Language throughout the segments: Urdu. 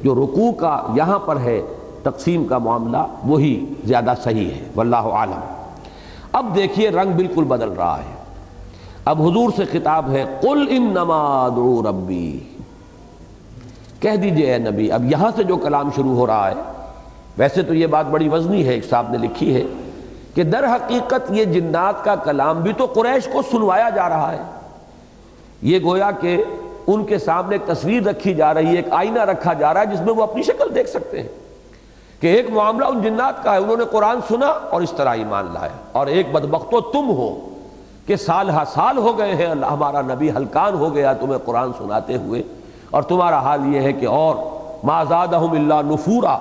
جو رکوع کا یہاں پر ہے تقسیم کا معاملہ وہی زیادہ صحیح ہے، واللہ عالم۔ اب دیکھیے رنگ بالکل بدل رہا ہے، اب حضور سے خطاب ہے، قل انما ادعو ربی، کہہ دیجئے اے نبی۔ اب یہاں سے جو کلام شروع ہو رہا ہے، ویسے تو یہ بات بڑی وزنی ہے، ایک صاحب نے لکھی ہے کہ در حقیقت یہ جنات کا کلام بھی تو قریش کو سنوایا جا رہا ہے، یہ گویا کہ ان کے سامنے ایک تصویر رکھی جا رہی ہے، ایک آئینہ رکھا جا رہا ہے جس میں وہ اپنی شکل دیکھ سکتے ہیں کہ ایک معاملہ ان جنات کا ہے، انہوں نے قرآن سنا اور اس طرح ایمان لائے، اور ایک بدبختو تم ہو کہ سال ہا سال ہو گئے ہیں ہمارا نبی ہلکان ہو گیا تمہیں قرآن سناتے ہوئے، اور تمہارا حال یہ ہے کہ اور ما زادہم الا نفورا،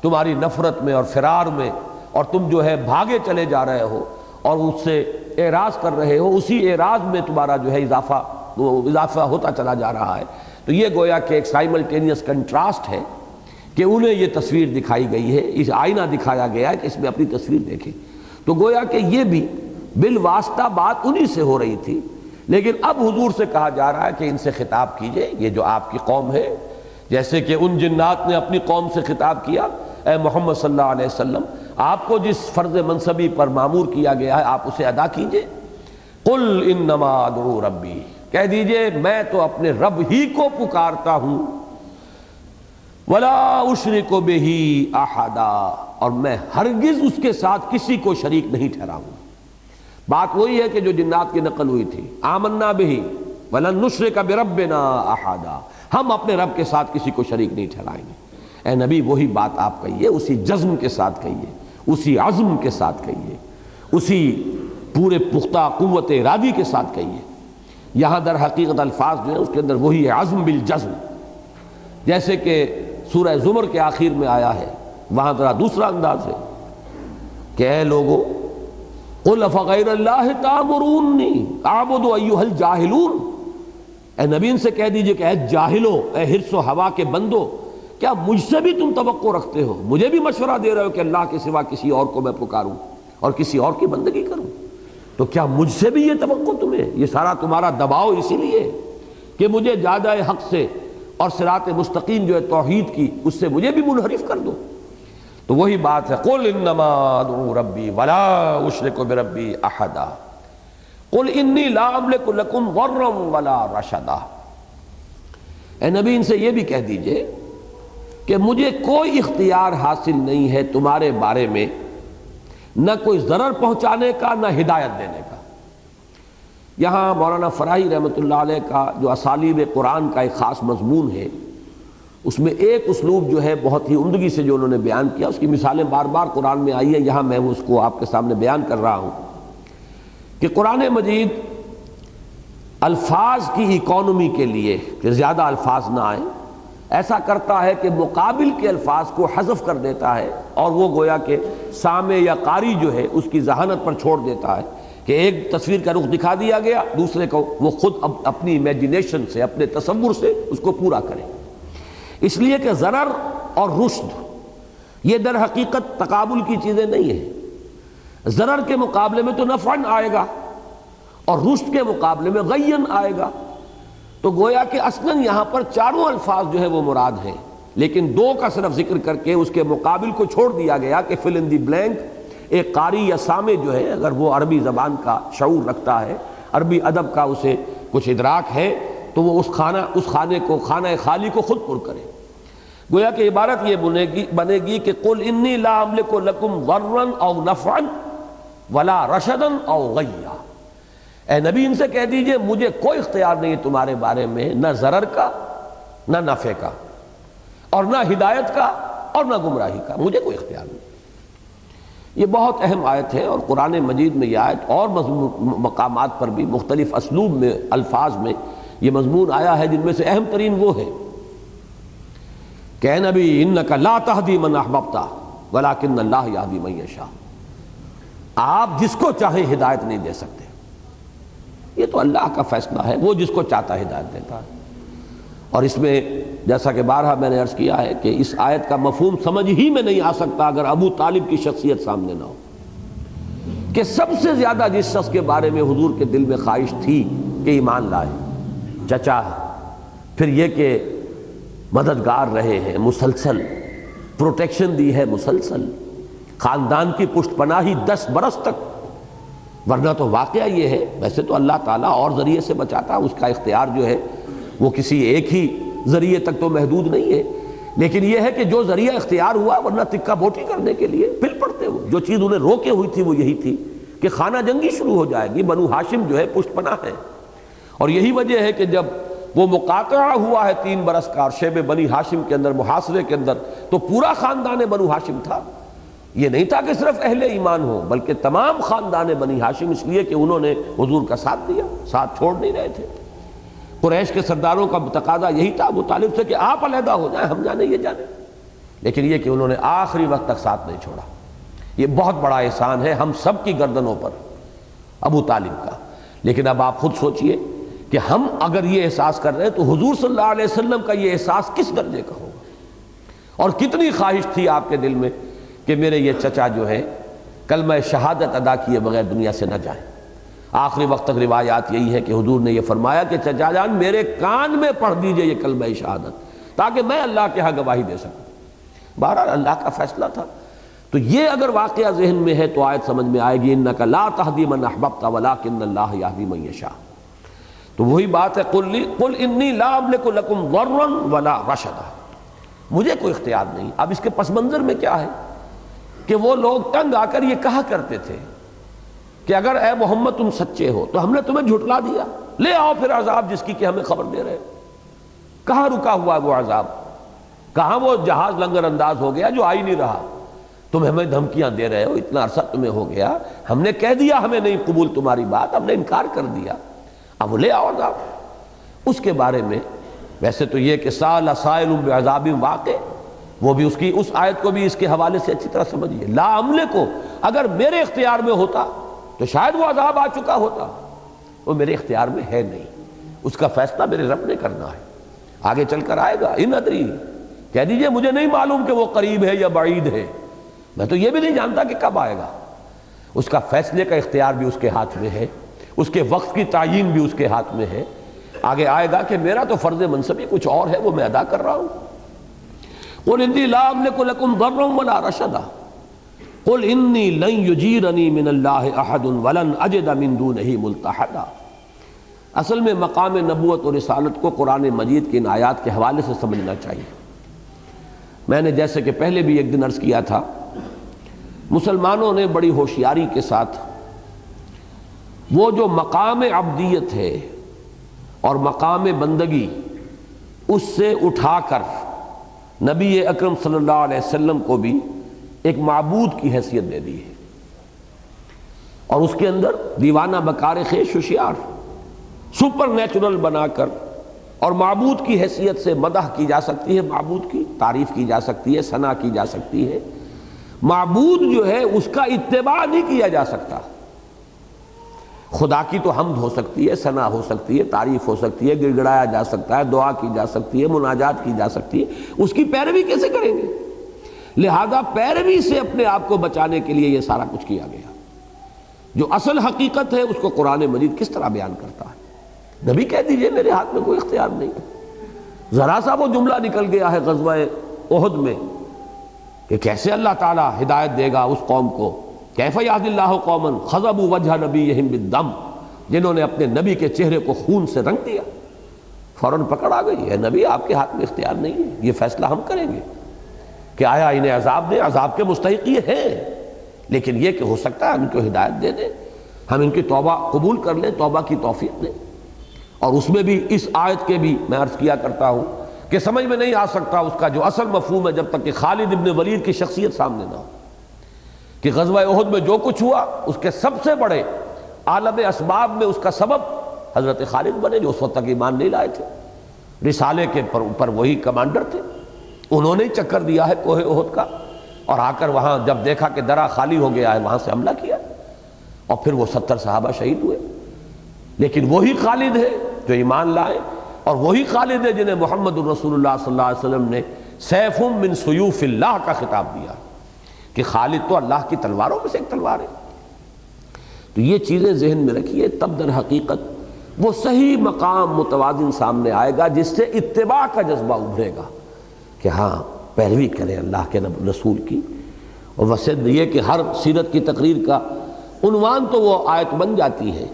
تمہاری نفرت میں اور فرار میں، اور تم جو ہے بھاگے چلے جا رہے ہو اور اس سے اعراض کر رہے ہو، اسی اعراض میں تمہارا جو ہے اضافہ ہوتا چلا جا رہا ہے۔ تو یہ گویا کہ ایک سائملٹینیس کنٹراسٹ ہے کہ انہیں یہ تصویر دکھائی گئی ہے، اس آئینہ دکھایا گیا ہے کہ اس میں اپنی تصویر دیکھیں، تو گویا کہ یہ بھی بالواسطہ بات انہی سے ہو رہی تھی، لیکن اب حضور سے کہا جا رہا ہے کہ ان سے خطاب کیجئے، یہ جو آپ کی قوم ہے، جیسے کہ ان جنات نے اپنی قوم سے خطاب کیا، اے محمد صلی اللہ علیہ وسلم آپ کو جس فرض منصبی پر مامور کیا گیا ہے آپ اسے ادا کیجئے۔ قل انما ادعو ربی، کہہ دیجئے میں تو اپنے رب ہی کو پکارتا ہوں، ولا اشرک بہ احدا، اور میں ہرگز اس کے ساتھ کسی کو شریک نہیں ٹھہراؤں۔ بات وہی ہے کہ جو جنات کی نقل ہوئی تھی، آمنا بہ ولن نشرک بربنا احدا، ہم اپنے رب کے ساتھ کسی کو شریک نہیں ٹھہرائیں گے۔ اے نبی وہی بات آپ کہیے، اسی جزم کے ساتھ کہیے، اسی عزم کے ساتھ کہیے، اسی پورے پختہ قوت ارادی کے ساتھ کہیے۔ یہاں در حقیقت الفاظ جو ہیں اس کے اندر وہی ہے عزم بالجزم، جیسے کہ سورہ زمر کے آخر میں آیا ہے، وہاں ذرا دوسرا انداز ہے کہ اے لوگو قل افغیر اللہ تأمرونی اعبد ایھا الجاہلون، اے نبی ان سے کہہ دیجئے کہ اے جاہلو، اے حرص و ہوا کے بندو، کیا مجھ سے بھی تم توقع رکھتے ہو، مجھے بھی مشورہ دے رہے ہو کہ اللہ کے سوا کسی اور کو میں پکاروں اور کسی اور کی بندگی کروں؟ تو کیا مجھ سے بھی یہ توقع تمہیں؟ یہ سارا تمہارا دباؤ اسی لیے کہ مجھے جادہ حق سے اور صراط مستقیم جو ہے توحید کی، اس سے مجھے بھی منحرف کر دو۔ تو وہی بات ہے، قل انما ادعو ربی ولا اشرک بربی احدا، قل انی لا املک لکم ضرا ولا رشدا۔ اے نبی ان سے یہ بھی کہہ دیجئے کہ مجھے کوئی اختیار حاصل نہیں ہے تمہارے بارے میں، نہ کوئی ضرر پہنچانے کا نہ ہدایت دینے کا۔ یہاں مولانا فراہی رحمۃ اللہ علیہ کا جو اسالیب قرآن کا ایک خاص مضمون ہے، اس میں ایک اسلوب جو ہے بہت ہی عمدگی سے جو انہوں نے بیان کیا، اس کی مثالیں بار بار قرآن میں آئی ہیں، یہاں میں اس کو آپ کے سامنے بیان کر رہا ہوں کہ قرآن مجید الفاظ کی اکانومی کے لیے کہ زیادہ الفاظ نہ آئیں، ایسا کرتا ہے کہ مقابل کے الفاظ کو حذف کر دیتا ہے، اور وہ گویا کہ سامع یا قاری جو ہے اس کی ذہانت پر چھوڑ دیتا ہے کہ ایک تصویر کا رخ دکھا دیا گیا، دوسرے کو وہ خود اپنی امیجینیشن سے، اپنے تصور سے اس کو پورا کرے۔ اس لیے کہ ضرر اور رشد یہ در حقیقت تقابل کی چیزیں نہیں ہیں، ضرر کے مقابلے میں تو نفعن آئے گا اور رشد کے مقابلے میں غین آئے گا، تو گویا کہ اصلاً یہاں پر چاروں الفاظ جو ہے وہ مراد ہیں، لیکن دو کا صرف ذکر کر کے اس کے مقابل کو چھوڑ دیا گیا کہ فل ان دی بلینک۔ ایک قاری یا سامع جو ہے اگر وہ عربی زبان کا شعور رکھتا ہے، عربی ادب کا اسے کچھ ادراک ہے، تو وہ اس خانے کو، خانہ خالی کو خود پر کرے۔ گویا کہ عبارت یہ بنے گی کہ قل انی لا املک لکم ضرا او نفعا ولا رشدا او غیا، اے نبی ان سے کہہ دیجئے مجھے کوئی اختیار نہیں ہے تمہارے بارے میں، نہ ضرر کا نہ نفع کا، اور نہ ہدایت کا اور نہ گمراہی کا، مجھے کوئی اختیار نہیں۔ یہ بہت اہم آیت ہے، اور قرآن مجید میں یہ آیت اور مقامات پر بھی مختلف اسلوب میں، الفاظ میں یہ مضمون آیا ہے، جن میں سے اہم ترین وہ ہے کہ اے نبی انک لا تہدی من احببت ولکن اللہ یہدی من یشاء، آپ جس کو چاہیں ہدایت نہیں دے سکتے، یہ تو اللہ کا فیصلہ ہے، وہ جس کو چاہتا ہے ہدایت دیتا ہے۔ اور اس میں جیسا کہ بارہا میں نے عرض کیا ہے کہ اس آیت کا مفہوم سمجھ ہی میں نہیں آ سکتا اگر ابو طالب کی شخصیت سامنے نہ ہو، کہ سب سے زیادہ جس شخص کے بارے میں حضور کے دل میں خواہش تھی کہ ایمان لائے چچا ہے، پھر یہ کہ مددگار رہے ہیں مسلسل، پروٹیکشن دی ہے مسلسل، خاندان کی پشت پناہی 10 برس تک، ورنہ تو واقعہ یہ ہے، ویسے تو اللہ تعالیٰ اور ذریعے سے بچاتا، اس کا اختیار جو ہے وہ کسی ایک ہی ذریعے تک تو محدود نہیں ہے، لیکن یہ ہے کہ جو ذریعہ اختیار ہوا، ورنہ تکہ بوٹی کرنے کے لیے پھر پڑتے ہو۔ جو چیز انہیں روکے ہوئی تھی وہ یہی تھی کہ خانہ جنگی شروع ہو جائے گی، بنو ہاشم جو ہے پشت پناہ ہے، اور یہی وجہ ہے کہ جب وہ مقاطعہ ہوا ہے 3 برس کا اور شیب بنی ہاشم کے اندر، محاصرے کے اندر، تو پورا خاندان بنو ہاشم تھا، یہ نہیں تھا کہ صرف اہل ایمان ہو، بلکہ تمام خاندان بنی ہاشم، اس لیے کہ انہوں نے حضور کا ساتھ دیا، ساتھ چھوڑ نہیں رہے تھے۔ قریش کے سرداروں کا تقاضا یہی تھا ابو طالب سے کہ آپ علیحدہ ہو جائیں، ہم جانے یہ جانے، لیکن یہ کہ انہوں نے آخری وقت تک ساتھ نہیں چھوڑا۔ یہ بہت بڑا احسان ہے ہم سب کی گردنوں پر ابو طالب کا۔ لیکن اب آپ خود سوچئے کہ ہم اگر یہ احساس کر رہے ہیں تو حضور صلی اللہ علیہ وسلم کا یہ احساس کس درجے کا ہوگا، اور کتنی خواہش تھی آپ کے دل میں کہ میرے یہ چچا جو ہے کلمہ شہادت ادا کیے بغیر دنیا سے نہ جائیں۔ آخری وقت تک روایات یہی ہے کہ حضور نے یہ فرمایا کہ چچا جان میرے کان میں پڑھ دیجئے یہ کلمہ شہادت، تاکہ میں اللہ کے ہاں گواہی دے سکوں۔ بہرحال اللہ کا فیصلہ تھا۔ تو یہ اگر واقعہ ذہن میں ہے تو آیت سمجھ میں آئے گی، انک لا تہدی من احببت ولکن اللہ یہدی من یشاء۔ تو وہی بات ہے، قل انی لا املک لکم ضرا ولا رشدا، مجھے کوئی اختیار نہیں۔ اب اس کے پس منظر میں کیا ہے کہ وہ لوگ تنگ آ کر یہ کہا کرتے تھے کہ اگر اے محمد تم سچے ہو تو ہم نے تمہیں جھٹلا دیا، لے آؤ پھر عذاب جس کی کہ ہمیں خبر دے رہے۔ کہاں رکا ہوا ہے وہ عذاب؟ کہاں وہ جہاز لنگر انداز ہو گیا جو آ ہی نہیں رہا؟ تم ہمیں دھمکیاں دے رہے ہو، اتنا عرصہ تمہیں ہو گیا، ہم نے کہہ دیا ہمیں نہیں قبول تمہاری بات، ہم نے انکار کر دیا، اب لے آؤ عذاب۔ اس کے بارے میں ویسے تو یہ کہ سال سائل بعذاب واقع، وہ بھی اس آیت کو بھی اس کے حوالے سے اچھی طرح سمجھیے۔ لا عملے کو اگر میرے اختیار میں ہوتا تو شاید وہ عذاب آ چکا ہوتا، وہ میرے اختیار میں ہے نہیں، اس کا فیصلہ میرے رب نے کرنا ہے، آگے چل کر آئے گا۔ ان ادری، کہہ دیجئے مجھے نہیں معلوم کہ وہ قریب ہے یا بعید ہے، میں تو یہ بھی نہیں جانتا کہ کب آئے گا۔ اس کا فیصلے کا اختیار بھی اس کے ہاتھ میں ہے، اس کے وقت کی تعیین بھی اس کے ہاتھ میں ہے۔ آگے آئے گا کہ میرا تو فرض منصبی کچھ اور ہے، وہ میں ادا کر رہا ہوں۔ قل انی لا املک لکم ضرا ولا رشدا قل انی لن یجیرنی من اللہ احد ولن اجد من دونہ ملتحدا۔ اصل میں مقام نبوت اور رسالت کو قرآن مجید کی ان آیات کے حوالے سے سمجھنا چاہیے۔ میں نے جیسے کہ پہلے بھی ایک دن عرض کیا تھا، مسلمانوں نے بڑی ہوشیاری کے ساتھ وہ جو مقام عبدیت ہے اور مقام بندگی، اس سے اٹھا کر نبی اکرم صلی اللہ علیہ وسلم کو بھی ایک معبود کی حیثیت دے دی ہے، اور اس کے اندر دیوانہ بکار خیش ہوشیار سپر نیچرل بنا کر، اور معبود کی حیثیت سے مدح کی جا سکتی ہے، معبود کی تعریف کی جا سکتی ہے، ثنا کی جا سکتی ہے۔ معبود جو ہے اس کا اتباع نہیں کیا جا سکتا۔ خدا کی تو حمد ہو سکتی ہے، ثنا ہو سکتی ہے، تعریف ہو سکتی ہے، گڑ گڑایا جا سکتا ہے، دعا کی جا سکتی ہے، مناجات کی جا سکتی ہے، اس کی پیروی کیسے کریں گے؟ لہذا پیروی سے اپنے آپ کو بچانے کے لیے یہ سارا کچھ کیا گیا۔ جو اصل حقیقت ہے اس کو قرآن مجید کس طرح بیان کرتا ہے؟ نبی کہہ دیجئے میرے ہاتھ میں کوئی اختیار نہیں۔ ذرا سا وہ جملہ نکل گیا ہے غزوہ احد میں کہ کیسے اللہ تعالیٰ ہدایت دے گا اس قوم کو، کیف یہدی اللہ قوما خضبوا وجہ نبیہم بالدم، جنہوں نے اپنے نبی کے چہرے کو خون سے رنگ دیا۔ فوراً پکڑ آ گئی ہے، نبی آپ کے ہاتھ میں اختیار نہیں ہے، یہ فیصلہ ہم کریں گے کہ آیا انہیں عذاب دیں، عذاب کے مستحق یہ ہیں، لیکن یہ کہ ہو سکتا ہے ہم ان کو ہدایت دے دیں، ہم ان کی توبہ قبول کر لیں، توبہ کی توفیق دیں۔ اور اس میں بھی اس آیت کے بھی میں عرض کیا کرتا ہوں کہ سمجھ میں نہیں آ سکتا اس کا جو اصل مفہوم ہے جب تک کہ خالد ابن ولید کی شخصیت سامنے نہ ہو، کہ غزوہ احد میں جو کچھ ہوا اس کے سب سے بڑے عالم اسباب میں اس کا سبب حضرت خالد بنے، جو اس وقت تک ایمان نہیں لائے تھے، رسالے کے اوپر وہی کمانڈر تھے، انہوں نے چکر دیا ہے کوہ احد کا، اور آ کر وہاں جب دیکھا کہ درہ خالی ہو گیا ہے وہاں سے حملہ کیا، اور پھر وہ 70 صحابہ شہید ہوئے۔ لیکن وہی خالد ہے جو ایمان لائے، اور وہی خالد ہے جنہیں محمد الرسول اللہ صلی اللہ علیہ وسلم نے سیف من سیوف اللہ کا خطاب دیا کہ خالد تو اللہ کی تلواروں میں سے ایک تلوار ہے۔ تو یہ چیزیں ذہن میں رکھیے، تب در حقیقت وہ صحیح مقام متوازن سامنے آئے گا جس سے اتباع کا جذبہ ابھرے گا۔ کہ ہاں پیروی کریں اللہ کے رسول کی. اور ویسے یہ کہ ہر سیرت کی تقریر کا عنوان تو وہ آیت بن جاتی ہے،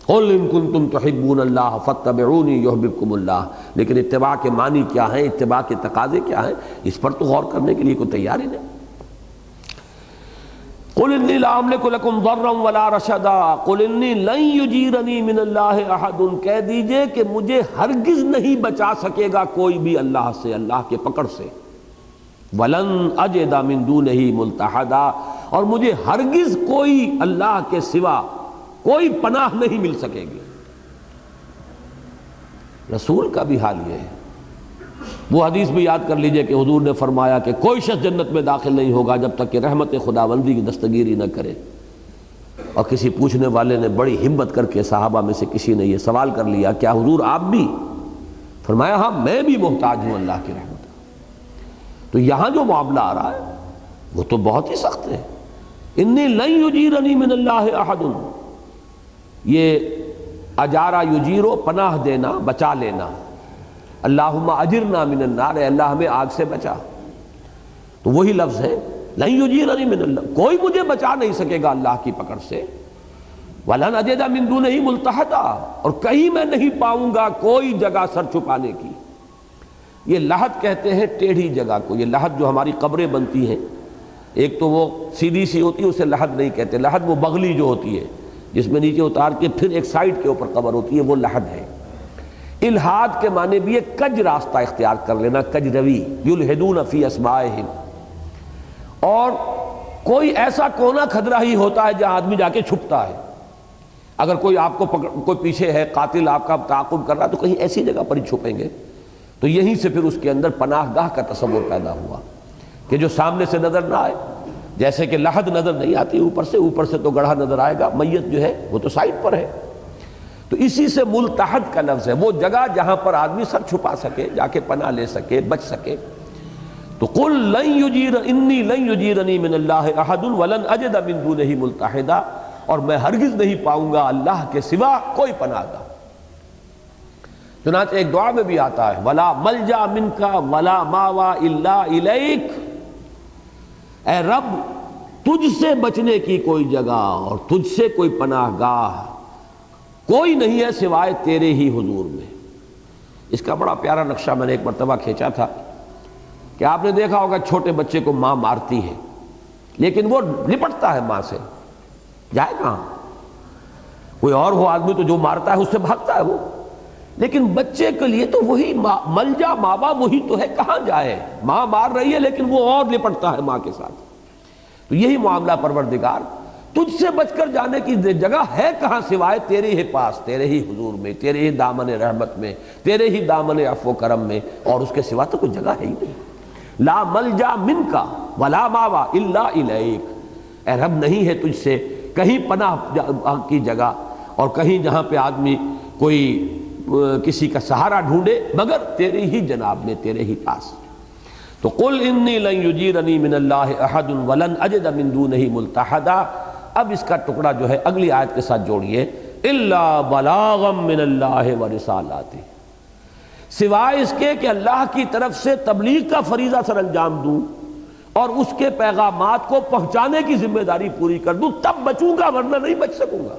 قل ان کنتم تحبون اللہ فاتبعونی یحببکم اللہ، لیکن اتباع کے معنی کیا ہیں، اتباع کے تقاضے کیا ہیں، اس پر تو غور کرنے کے لیے کوئی تیار ہی نہیں. قل انی لا املک لکم ضرا ولا رشدا قل انی لن یجیرنی من اللہ احد، کہہ دیجئے کہ مجھے ہرگز نہیں بچا سکے گا کوئی بھی اللہ سے، اللہ کے پکڑ سے. ولن اجد من دونہ ملتحدا، اور مجھے ہرگز کوئی اللہ کے سوا کوئی پناہ نہیں مل سکے گی. رسول کا بھی حال یہ ہے. وہ حدیث بھی یاد کر لیجئے کہ حضور نے فرمایا کہ کوئی شخص جنت میں داخل نہیں ہوگا جب تک کہ رحمت خداوندی کی دستگیری نہ کرے. اور کسی پوچھنے والے نے بڑی ہمت کر کے صحابہ میں سے کسی نے یہ سوال کر لیا، کیا حضور آپ بھی؟ فرمایا ہاں میں بھی محتاج ہوں اللہ کی رحمت. تو یہاں جو معاملہ آ رہا ہے وہ تو بہت ہی سخت ہے. انی لن یجیرنی من اللہ احد، یہ اجارہ یجیرو پناہ دینا، بچا لینا. اللہم اجرنا من النار، اے اللہ ہمیں آگ سے بچا. تو وہی لفظ ہے لن یجیرنی من اللہ، کوئی مجھے بچا نہیں سکے گا اللہ کی پکڑ سے. ولن اجد من دونہ ملتحدا، اور کہیں میں نہیں پاؤں گا کوئی جگہ سر چھپانے کی. یہ لحد کہتے ہیں ٹیڑھی جگہ کو. یہ لحد جو ہماری قبریں بنتی ہیں، ایک تو وہ سیدھی سی ہوتی ہے، اسے لحد نہیں کہتے. لحد وہ بغلی جو ہوتی ہے جس میں نیچے اتار کے پھر ایک سائڈ کے اوپر قبر ہوتی ہے، وہ لحد ہے. الحاد کے معنی بھی ہے کج راستہ اختیار کر لینا، کج روی. یلحدون فی اسمائہم، اور کوئی ایسا کونا کھدرا ہی ہوتا ہے جہاں آدمی جا کے چھپتا ہے. اگر کوئی آپ کو کوئی پیچھے ہے، قاتل آپ کا تعاقب کر رہا، تو کہیں ایسی جگہ پر ہی چھپیں گے. تو یہیں سے پھر اس کے اندر پناہ گاہ کا تصور پیدا ہوا کہ جو سامنے سے نظر نہ آئے. جیسے کہ لحد نظر نہیں آتی اوپر سے تو گڑھا نظر آئے گا، میت جو ہے وہ تو سائڈ پر ہے. تو اسی سے ملتحد کا لفظ ہے، وہ جگہ جہاں پر آدمی سر چھپا سکے، جا کے پناہ لے سکے، بچ سکے. تو قل انی لن یجیرنی من اللہ احد ولن اجد من دونہ ملتحدا، اور میں ہرگز نہیں پاؤں گا اللہ کے سوا کوئی پناہ گاہ. چنانچہ ایک دعا میں بھی آتا ہے ولا ملجا منک ولا ماوا الا الیک، اے رب تجھ سے بچنے کی کوئی جگہ اور تجھ سے کوئی پناہ گاہ کوئی نہیں ہے سوائے تیرے ہی حضور میں. اس کا بڑا پیارا نقشہ میں نے ایک مرتبہ کھینچا تھا کہ آپ نے دیکھا ہوگا چھوٹے بچے کو ماں مارتی ہے لیکن وہ لپٹتا ہے ماں سے، جائے کہاں؟ کوئی اور ہو آدمی تو جو مارتا ہے اس سے بھاگتا ہے وہ، لیکن بچے کے لیے تو وہی ملجا ماں باپ وہی تو ہے، کہاں جائے؟ ماں مار رہی ہے لیکن وہ اور لپٹتا ہے ماں کے ساتھ. تو یہی معاملہ پروردگار، تجھ سے بچ کر جانے کی جگہ ہے کہاں سوائے تیرے ہی پاس، تیرے ہی حضور میں، تیرے ہی دامن رحمت میں، تیرے ہی دامن عفو و کرم میں، اور اس کے سوا تو کوئی جگہ ہے ہی نہیں. لا ملجا منک ولا ماوا الا الیک، اے رب نہیں ہے تجھ سے کہیں پناہ کی جگہ اور کہیں جہاں پہ آدمی کوئی کسی کا سہارا ڈھونڈے مگر تیرے ہی جناب میں، تیرے ہی پاس. تو قل انی لن یجیرنی من اللہ احد ولن اجد من دونہ ملتحدا. اب اس کا ٹکڑا جو ہے اگلی آیت کے ساتھ جوڑیے، الا بلاغا من اللہ ورسالاتہ، سوائے اس کے کہ اللہ کی طرف سے تبلیغ کا فریضہ سر انجام دوں اور اس کے پیغامات کو پہنچانے کی ذمہ داری پوری کر دوں، تب بچوں گا، ورنہ نہیں بچ سکوں گا.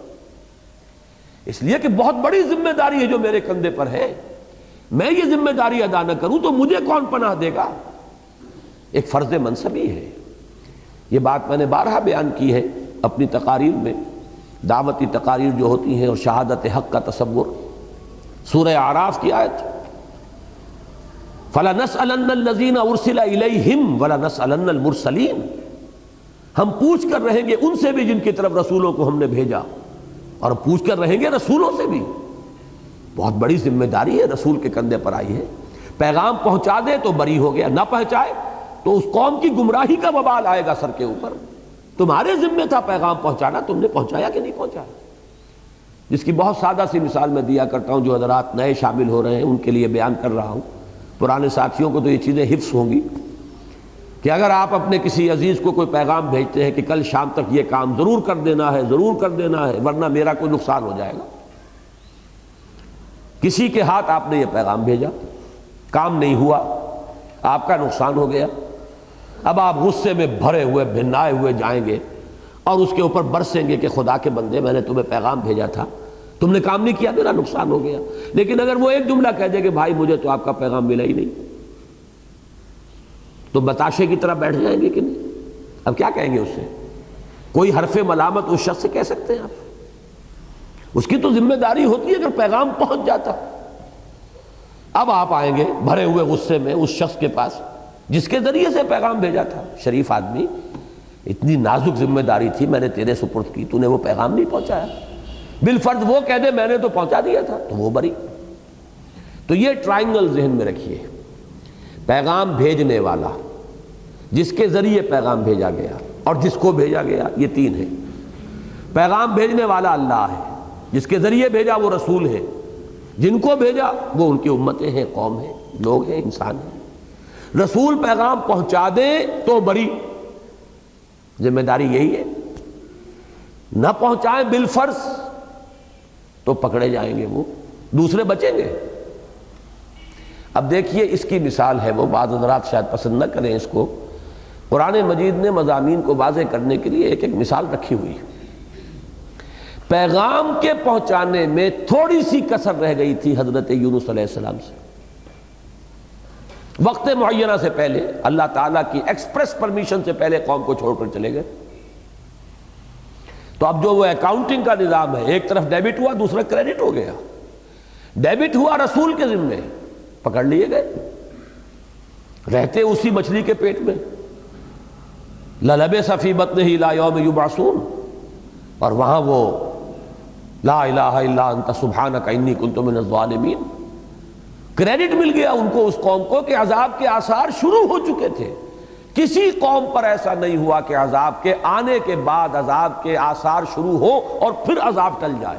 اس لیے کہ بہت بڑی ذمہ داری ہے جو میرے کندھے پر ہے. میں یہ ذمہ داری ادا نہ کروں تو مجھے کون پناہ دے گا؟ ایک فرض منصبی ہے. یہ بات میں نے بارہا بیان کی ہے اپنی تقاریر میں، دعوتی تقاریر جو ہوتی ہیں اور شہادت حق کا تصور. سورہ اعراف کی آیت فَلَنَسْأَلَنَّ الَّذِينَ أُرْسِلَ إِلَيْهِمْ وَلَنَسْأَلَنَّ الْمُرْسَلِينَ، ہم پوچھ کر رہیں گے ان سے بھی جن کی طرف رسولوں کو ہم نے بھیجا، اور پوچھ کر رہیں گے رسولوں سے بھی. بہت بڑی ذمہ داری ہے رسول کے کندھے پر آئی ہے. پیغام پہنچا دے تو بری ہو گیا، نہ پہنچائے تو اس قوم کی گمراہی کا وبال آئے گا سر کے اوپر. تمہارے ذمہ تھا پیغام پہنچانا، تم نے پہنچایا کہ نہیں پہنچایا؟ جس کی بہت سادہ سی مثال میں دیا کرتا ہوں، جو حضرات نئے شامل ہو رہے ہیں ان کے لیے بیان کر رہا ہوں. پرانے ساتھیوں کو تو یہ چیزیں حفظ ہوں گی کہ اگر آپ اپنے کسی عزیز کو کوئی پیغام بھیجتے ہیں کہ کل شام تک یہ کام ضرور کر دینا ہے، ضرور کر دینا ہے ورنہ میرا کوئی نقصان ہو جائے گا. کسی کے ہاتھ آپ نے یہ پیغام بھیجا، کام نہیں ہوا، آپ کا نقصان ہو گیا. اب آپ غصے میں بھرے ہوئے بھنائے ہوئے جائیں گے اور اس کے اوپر برسیں گے کہ خدا کے بندے میں نے تمہیں پیغام بھیجا تھا, تم نے کام نہیں کیا, میرا نقصان ہو گیا. لیکن اگر وہ ایک جملہ کہہ دے کہ بھائی مجھے تو آپ کا پیغام ملا ہی نہیں, تو بتاشے کی طرح بیٹھ جائیں گے کہ نہیں؟ اب کیا کہیں گے اس سے؟ کوئی حرف ملامت اس شخص سے کہہ سکتے ہیں آپ؟ اس کی تو ذمہ داری ہوتی ہے اگر پیغام پہنچ جاتا. اب آپ آئیں گے بھرے ہوئے غصے میں اس شخص کے پاس جس کے ذریعے سے پیغام بھیجا تھا. شریف آدمی, اتنی نازک ذمہ داری تھی, میں نے تیرے سپرد کی, تو نے وہ پیغام نہیں پہنچایا. بالفرض وہ کہہ دے میں نے تو پہنچا دیا تھا, تو وہ بری. تو یہ ٹرائنگل ذہن میں رکھیے. پیغام بھیجنے والا, جس کے ذریعے پیغام بھیجا گیا اور جس کو بھیجا گیا, یہ تین ہیں. پیغام بھیجنے والا اللہ ہے, جس کے ذریعے بھیجا وہ رسول ہے, جن کو بھیجا وہ ان کی امتیں ہیں, قوم ہیں, لوگ ہیں, انسان ہیں. رسول پیغام پہنچا دے تو بری, ذمہ داری یہی ہے. نہ پہنچائیں بالفرض تو پکڑے جائیں گے, وہ دوسرے بچیں گے. اب دیکھیے اس کی مثال ہے, وہ بعض حضرات شاید پسند نہ کریں اس کو. قرآن مجید نے مضامین کو واضح کرنے کے لیے ایک ایک مثال رکھی ہوئی ہے. پیغام کے پہنچانے میں تھوڑی سی کسر رہ گئی تھی حضرت یونس علیہ السلام سے. وقت معینہ سے پہلے اللہ تعالیٰ کی ایکسپریس پرمیشن سے پہلے قوم کو چھوڑ کر چلے گئے. تو اب جو وہ اکاؤنٹنگ کا نظام ہے, ایک طرف ڈیبٹ ہوا, دوسرا کریڈٹ ہو گیا. ڈیبٹ ہوا رسول کے ذمے, پکڑ لیے گئے, رہتے اسی مچھلی کے پیٹ میں. لَلَبِثَ فِي بَطْنِهِ إِلَىٰ يَوْمِ يُبْعَثُونَ, اور وہاں وہ لا الہ الا انت سبحانک انی کنت من الظالمین. کریڈٹ مل گیا ان کو, اس قوم کو, کہ عذاب کے آثار شروع ہو چکے تھے. کسی قوم پر ایسا نہیں ہوا کہ عذاب کے آنے کے بعد عذاب کے آثار شروع ہو اور پھر عذاب ٹل جائے.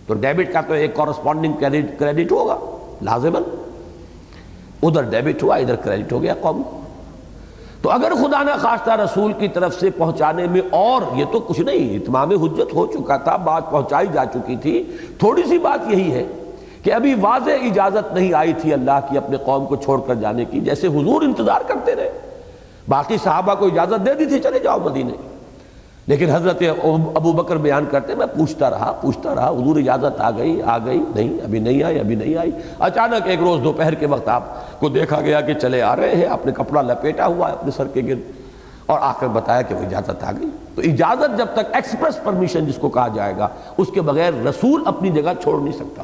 تو ڈیبٹ کا تو ایک کورسپونڈنگ کریڈٹ ہوگا لازماً. ادھر ڈیبٹ ہوا, ادھر کریڈٹ ہو گیا قوم. تو اگر خدا نہ خواستہ رسول کی طرف سے پہنچانے میں, اور یہ تو کچھ نہیں, اتمام حجت ہو چکا تھا, بات پہنچائی جا چکی تھی. تھوڑی سی بات یہی ہے کہ ابھی واضح اجازت نہیں آئی تھی اللہ کی اپنے قوم کو چھوڑ کر جانے کی. جیسے حضور انتظار کرتے رہے, باقی صحابہ کو اجازت دے دی تھی چلے جاؤ مدینے, لیکن حضرت ابو بکر بیان کرتے میں پوچھتا رہا حضور اجازت آ گئی نہیں, ابھی نہیں آئی. اچانک ایک روز دوپہر کے وقت آپ کو دیکھا گیا کہ چلے آ رہے ہیں, اپنے کپڑا لپیٹا ہوا ہے اپنے سر کے گرد, اور آ کر بتایا کہ وہ اجازت آ گئی. تو اجازت جب تک ایکسپریس پرمیشن جس کو کہا جائے گا, اس کے بغیر رسول اپنی جگہ چھوڑ نہیں سکتا,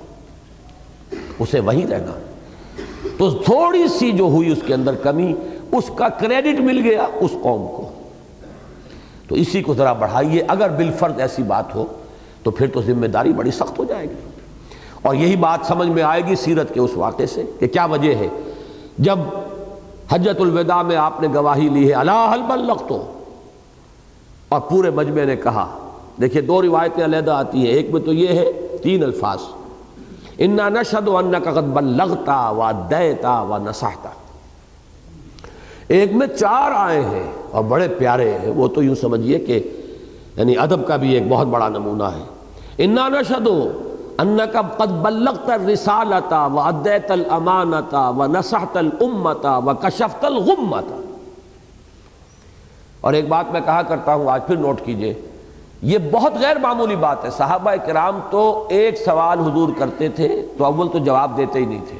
اسے وہیں رہنا. تو تھوڑی سی جو ہوئی اس کے اندر کمی, اس کا کریڈٹ مل گیا اس قوم کو. تو اسی کو ذرا بڑھائیے. اگر بالفرض ایسی بات ہو تو پھر تو ذمہ داری بڑی سخت ہو جائے گی. اور یہی بات سمجھ میں آئے گی سیرت کے اس واقعے سے کہ کیا وجہ ہے. جب حجۃ الوداع میں آپ نے گواہی لی ہے الا هل بلغت, اور پورے مجمع نے کہا, دیکھیے دو روایتیں علیحدہ آتی ہیں, ایک میں تو یہ ہے 3 الفاظ, انا نشهد انک قد بلغت وادیت ونصحت. ایک میں 4 آئے ہیں اور بڑے پیارے ہیں, وہ تو یوں سمجھیے کہ یعنی ادب کا بھی ایک بہت بڑا نمونہ ہے. انا نشهد انک قد بلغت الرسالۃ وادیت الامانۃ ونصحت الامۃ وکشفت الغمۃ. اور ایک بات میں کہا کرتا ہوں, آج پھر نوٹ کیجئے, یہ بہت غیر معمولی بات ہے. صحابہ کرام تو ایک سوال حضور کرتے تھے تو اول تو جواب دیتے ہی نہیں تھے.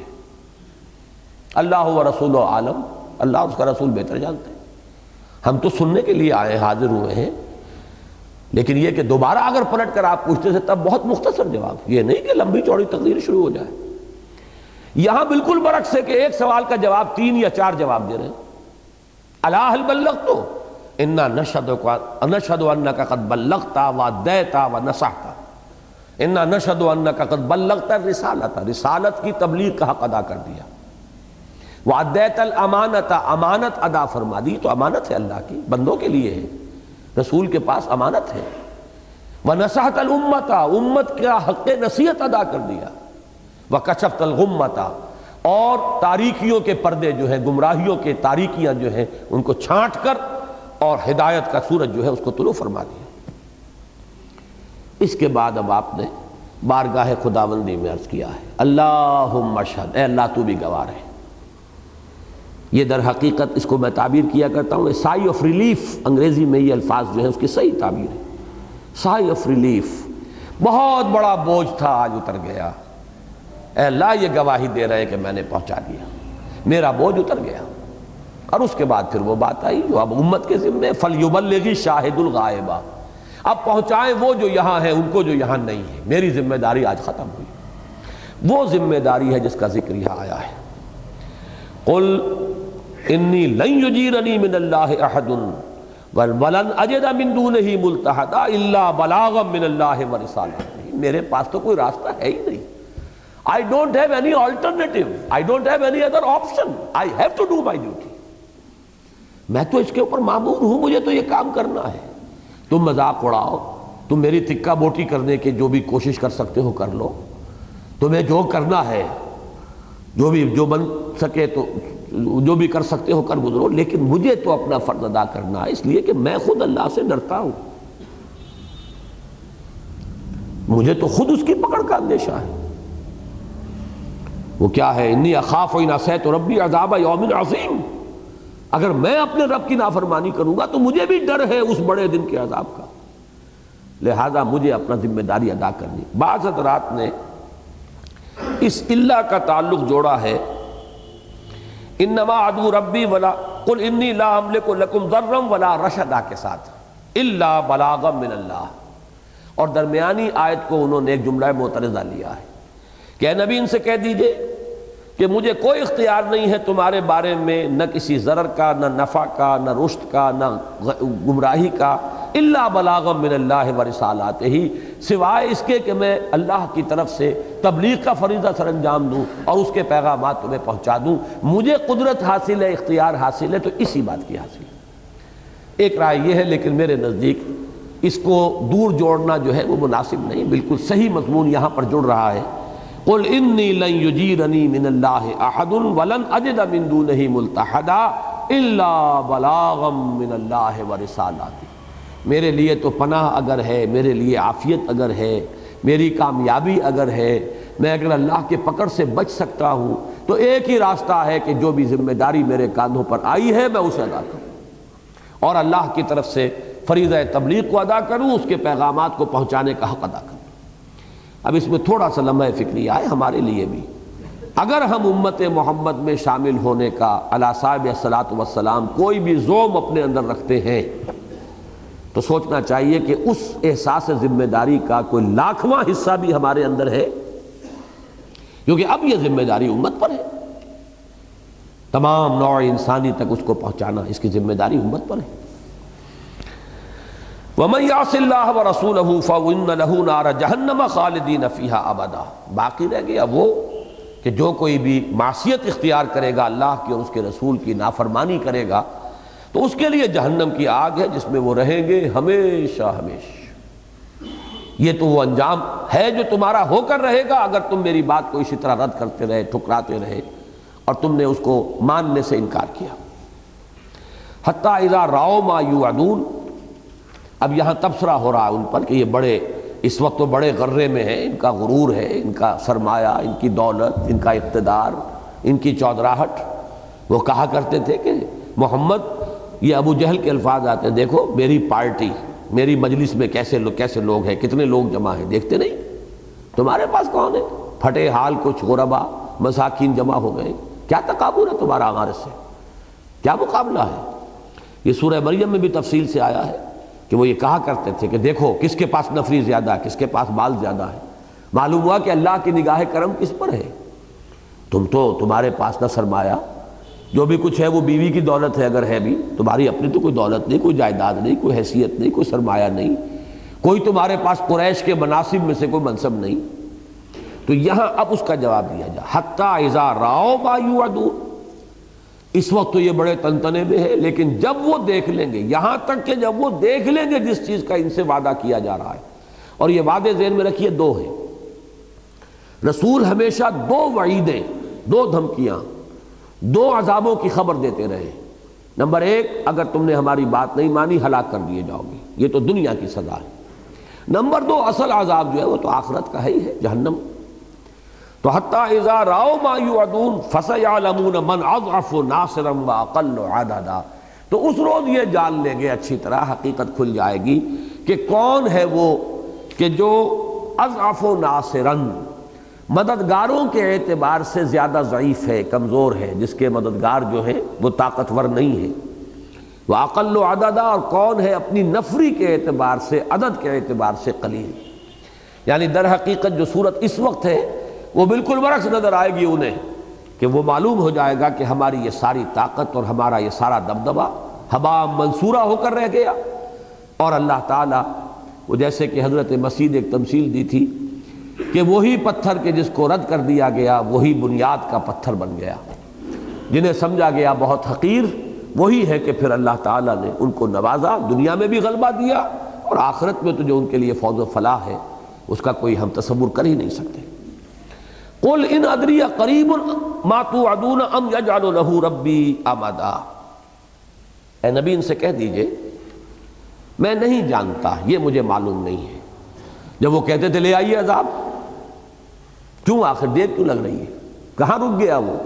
اللہ و رسول عالم, اللہ اور اس کا رسول بہتر جانتے ہیں, ہم تو سننے کے لیے آئے حاضر ہوئے ہیں. لیکن یہ کہ دوبارہ اگر پلٹ کر آپ پوچھتے تھے تب بہت مختصر جواب, یہ نہیں کہ لمبی چوڑی تقریر شروع ہو جائے. یہاں بالکل برعکس ہے کہ ایک سوال کا جواب 3 یا 4 جواب دے رہے ہیں. الا هل بلغت انا نشهد انک قد بلغت وادیت ونصحت. انا نشهد انک قد بلغت الرسالۃ, رسالت کی تبلیغ کا حق ادا کر دیا. وادیت الامانۃ, امانت ادا فرما دی. تو امانت ہے اللہ کی, بندوں کے لیے ہے, رسول کے پاس امانت ہے. ونصحت الامۃ, امت کا حق نصیحت ادا کر دیا. وکشفت الغمۃ, اور تاریکیوں کے پردے جو ہیں, گمراہیوں کے تاریکیاں جو ہیں ان کو چھانٹ کر اور ہدایت کا سورج جو ہے اس کو طلوع فرما دیا. اس کے بعد اب آپ نے بارگاہ خداوندی میں عرض کیا ہے اللہم اشہد, اے اللہ تو بھی گواہ رہے. یہ در حقیقت اس کو میں تعبیر کیا کرتا ہوں سائی آف ریلیف، انگریزی میں یہ الفاظ جو ہے اس کی صحیح تعبیر ہے، سائی آف ریلیف۔ بہت بڑا بوجھ تھا، آج اتر گیا۔ اے اللہ یہ گواہی دے رہے کہ میں نے پہنچا دیا، میرا بوجھ اتر گیا۔ اور اس کے بعد پھر وہ بات آئی جو اب امت کے ذمے، فَلْيُبَلِّغِ شَاهِدُ الْغَائِبَ، اب پہنچائیں وہ جو یہاں ہیں ان کو جو یہاں نہیں ہے۔ میری ذمہ داری آج ختم ہوئی، وہ ذمہ داری ہے جس کا ذکر یہاں آیا ہے۔ قُلْ إِنِّي لَن يُجِيرَنِي مِنَ اللَّهِ أَحَدٌ وَلَنْ أَجِدَ مِن دُونِهِ مُلْتَحَدًا إِلَّا بَلَاغًا مِنَ اللَّهِ وَرِسَالَتِهِ، میرے پاس تو کوئی راستہ ہے ہی نہیں۔ I don't have any alternative, I don't have any other option, I have to do my duty۔ میں تو اس کے اوپر مامور ہوں، مجھے تو یہ کام کرنا ہے۔ تم مذاق اڑاؤ، تم میری تکہ بوٹی کرنے کے جو بھی کوشش کر سکتے ہو کر لو، تمہیں جو کرنا ہے، جو بن سکے تو جو بھی کر سکتے ہو کر گزرو، لیکن مجھے تو اپنا فرض ادا کرنا ہے، اس لیے کہ میں خود اللہ سے ڈرتا ہوں، مجھے تو خود اس کی پکڑ کا اندیشہ ہے۔ وہ کیا ہے؟ انی اخاف ان عصیت ربی عذاب یوم عظیم، اگر میں اپنے رب کی نافرمانی کروں گا تو مجھے بھی ڈر ہے اس بڑے دن کے عذاب کا، لہذا مجھے اپنا ذمہ داری ادا کرنی۔ بعض حضرات نے اس اللہ کا تعلق جوڑا ہے انما عدو ربی ولا قل انی لا املک لکم ضرا ولا رشدا کے ساتھ الا بلاغا من اللہ، اور درمیانی آیت کو انہوں نے ایک جملہ معترضہ لیا ہے کہ اے نبی ان سے کہہ دیجئے کہ مجھے کوئی اختیار نہیں ہے تمہارے بارے میں، نہ کسی ضرر کا، نہ نفع کا، نہ رشد کا، نہ گمراہی کا، الا بلاغا من اللہ ورسالاتہ، سوائے اس کے کہ میں اللہ کی طرف سے تبلیغ کا فریضہ سر انجام دوں اور اس کے پیغامات تمہیں پہنچا دوں۔ مجھے قدرت حاصل ہے، اختیار حاصل ہے، تو اسی بات کی حاصل ہے۔ ایک رائے یہ ہے، لیکن میرے نزدیک اس کو دور جوڑنا جو ہے وہ مناسب نہیں، بالکل صحیح مضمون یہاں پر جڑ رہا ہے۔ قل انی لن یجیرنی من اللہ احد ولن اجد من دونہ ملتحدا الا بلاغا من اللہ ورسالاتہ، میرے لیے تو پناہ اگر ہے، میرے لیے عافیت اگر ہے، میری کامیابی اگر ہے، میں اگر اللہ کے پکڑ سے بچ سکتا ہوں تو ایک ہی راستہ ہے کہ جو بھی ذمہ داری میرے کاندھوں پر آئی ہے میں اسے ادا کروں اور اللہ کی طرف سے فریضہ تبلیغ کو ادا کروں، اس کے پیغامات کو پہنچانے کا حق ادا کروں۔ اب اس میں تھوڑا سا لمحہ فکری آئے ہمارے لیے بھی، اگر ہم امت محمد میں شامل ہونے کا علی صاحب الصلاۃ والسلام کوئی بھی زوم اپنے اندر رکھتے ہیں تو سوچنا چاہیے کہ اس احساس ذمہ داری کا کوئی لاکھواں حصہ بھی ہمارے اندر ہے، کیونکہ اب یہ ذمہ داری امت پر ہے، تمام نوع انسانی تک اس کو پہنچانا، اس کی ذمہ داری امت پر ہے۔ وَمَن يَعْصِ اللَّهَ وَرَسُولَهُ فَإِنَّ لَهُ نَارَ جَهَنَّمَ خَالِدِينَ فِيهَا أَبَدًا، باقی رہ گیا وہ کہ جو کوئی بھی معصیت اختیار کرے گا اللہ کی اور اس کے رسول کی نافرمانی کرے گا تو اس کے لیے جہنم کی آگ ہے جس میں وہ رہیں گے ہمیشہ ہمیشہ۔ یہ تو وہ انجام ہے جو تمہارا ہو کر رہے گا اگر تم میری بات کو اسی طرح رد کرتے رہے، ٹھکراتے رہے اور تم نے اس کو ماننے سے انکار کیا۔ حتیٰ اذا رأوا ما یوعدون، اب یہاں تبصرہ ہو رہا ہے ان پر کہ یہ بڑے اس وقت تو بڑے غرے میں ہیں، ان کا غرور ہے، ان کا سرمایہ، ان کی دولت، ان کا اقتدار، ان کی چودراہٹ۔ وہ کہا کرتے تھے کہ محمد، یہ ابو جہل کے الفاظ آتے ہیں، دیکھو میری پارٹی، میری مجلس میں کیسے لوگ ہیں، کتنے لوگ جمع ہیں، دیکھتے نہیں تمہارے پاس کون ہے؟ پھٹے حال کچھ غربا مساکین جمع ہو گئے، کیا تکابر ہے تمہارا ہمارے سے، کیا مقابلہ ہے؟ یہ سورہ مریم میں بھی تفصیل سے آیا ہے کہ وہ یہ کہا کرتے تھے کہ دیکھو کس کے پاس نفری زیادہ ہے، کس کے پاس مال زیادہ ہے۔ معلوم ہوا کہ اللہ کی نگاہ کرم کس پر ہے؟ تمہارے پاس نہ سرمایہ، جو بھی کچھ ہے وہ بیوی کی دولت ہے اگر ہے بھی، تمہاری اپنی تو کوئی دولت نہیں، کوئی جائیداد نہیں، کوئی حیثیت نہیں، کوئی سرمایہ نہیں، کوئی تمہارے پاس قریش کے مناصب میں سے کوئی منصب نہیں۔ تو یہاں اب اس کا جواب دیا جا حتیٰ اذا رأوا ما یوعدون، اس وقت تو یہ بڑے تنتنے میں ہے، لیکن جب وہ دیکھ لیں گے، یہاں تک کہ جب وہ دیکھ لیں گے جس چیز کا ان سے وعدہ کیا جا رہا ہے، اور یہ وعدے ذہن میں رکھیے دو ہیں، رسول ہمیشہ دو وعیدیں، دو دھمکیاں، دو عذابوں کی خبر دیتے رہے۔ نمبر ایک، اگر تم نے ہماری بات نہیں مانی ہلاک کر دیے جاؤ گے، یہ تو دنیا کی سزا ہے۔ نمبر دو، اصل عذاب جو ہے وہ تو آخرت کا ہی ہے، جہنم۔ تو حتیٰ اذا راؤ ما یوعدون فسیعلمون من اضعف ناصرا واقل عددا، تو اس روز یہ جان لیں گے اچھی طرح، حقیقت کھل جائے گی کہ کون ہے وہ کہ جو اضعف ناصرا، مددگاروں کے اعتبار سے زیادہ ضعیف ہے، کمزور ہے، جس کے مددگار جو ہے وہ طاقتور نہیں ہے، واقل عددا، اور کون ہے اپنی نفری کے اعتبار سے، عدد کے اعتبار سے قلیل۔ یعنی در حقیقت جو صورت اس وقت ہے وہ بالکل برعکس نظر آئے گی انہیں، کہ وہ معلوم ہو جائے گا کہ ہماری یہ ساری طاقت اور ہمارا یہ سارا دبدبہ ہبا منصورہ ہو کر رہ گیا، اور اللہ تعالیٰ وہ جیسے کہ حضرت مسیح نے ایک تمثیل دی تھی کہ وہی پتھر کے جس کو رد کر دیا گیا وہی بنیاد کا پتھر بن گیا، جنہیں سمجھا گیا بہت حقیر وہی ہے کہ پھر اللہ تعالیٰ نے ان کو نوازا، دنیا میں بھی غلبہ دیا، اور آخرت میں تو جو ان کے لیے فوز و فلاح ہے اس کا کوئی ہم تصور کر ہی نہیں سکتے۔ قل ان ادری قریب ما توعدون ام یجعل له ربی امدا، اے نبی ان سے کہہ دیجئے میں نہیں جانتا، یہ مجھے معلوم نہیں ہے۔ جب وہ کہتے تھے لے آئیے عذاب، کیوں آخر دیر کیوں لگ رہی ہے، کہاں رک گیا وہ؟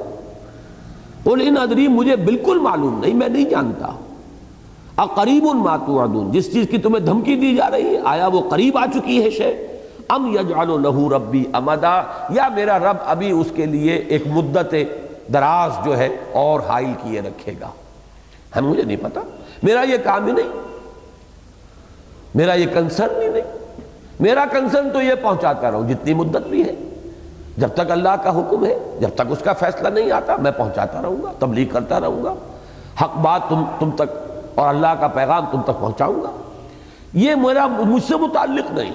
قل ان ادری، مجھے بالکل معلوم نہیں، میں نہیں جانتا۔ اقریب ما توعدون، جس چیز کی تمہیں دھمکی دی جا رہی ہے آیا وہ قریب آ چکی ہے شے؟ ام یجعل له ربی امدا، یا میرا رب ابھی اس کے لیے ایک مدت دراز جو ہے اور حائل کیے رکھے گا، ہم مجھے نہیں پتا، میرا یہ کام ہی نہیں، میرا یہ کنسرن ہی نہیں، میرا کنسرن تو یہ پہنچاتا رہوں جتنی مدت بھی ہے، جب تک اللہ کا حکم ہے، جب تک اس کا فیصلہ نہیں آتا میں پہنچاتا رہوں گا، تبلیغ کرتا رہوں گا، حق بات تم تک اور اللہ کا پیغام تم تک پہنچاؤں گا، یہ میرا مجھ سے متعلق نہیں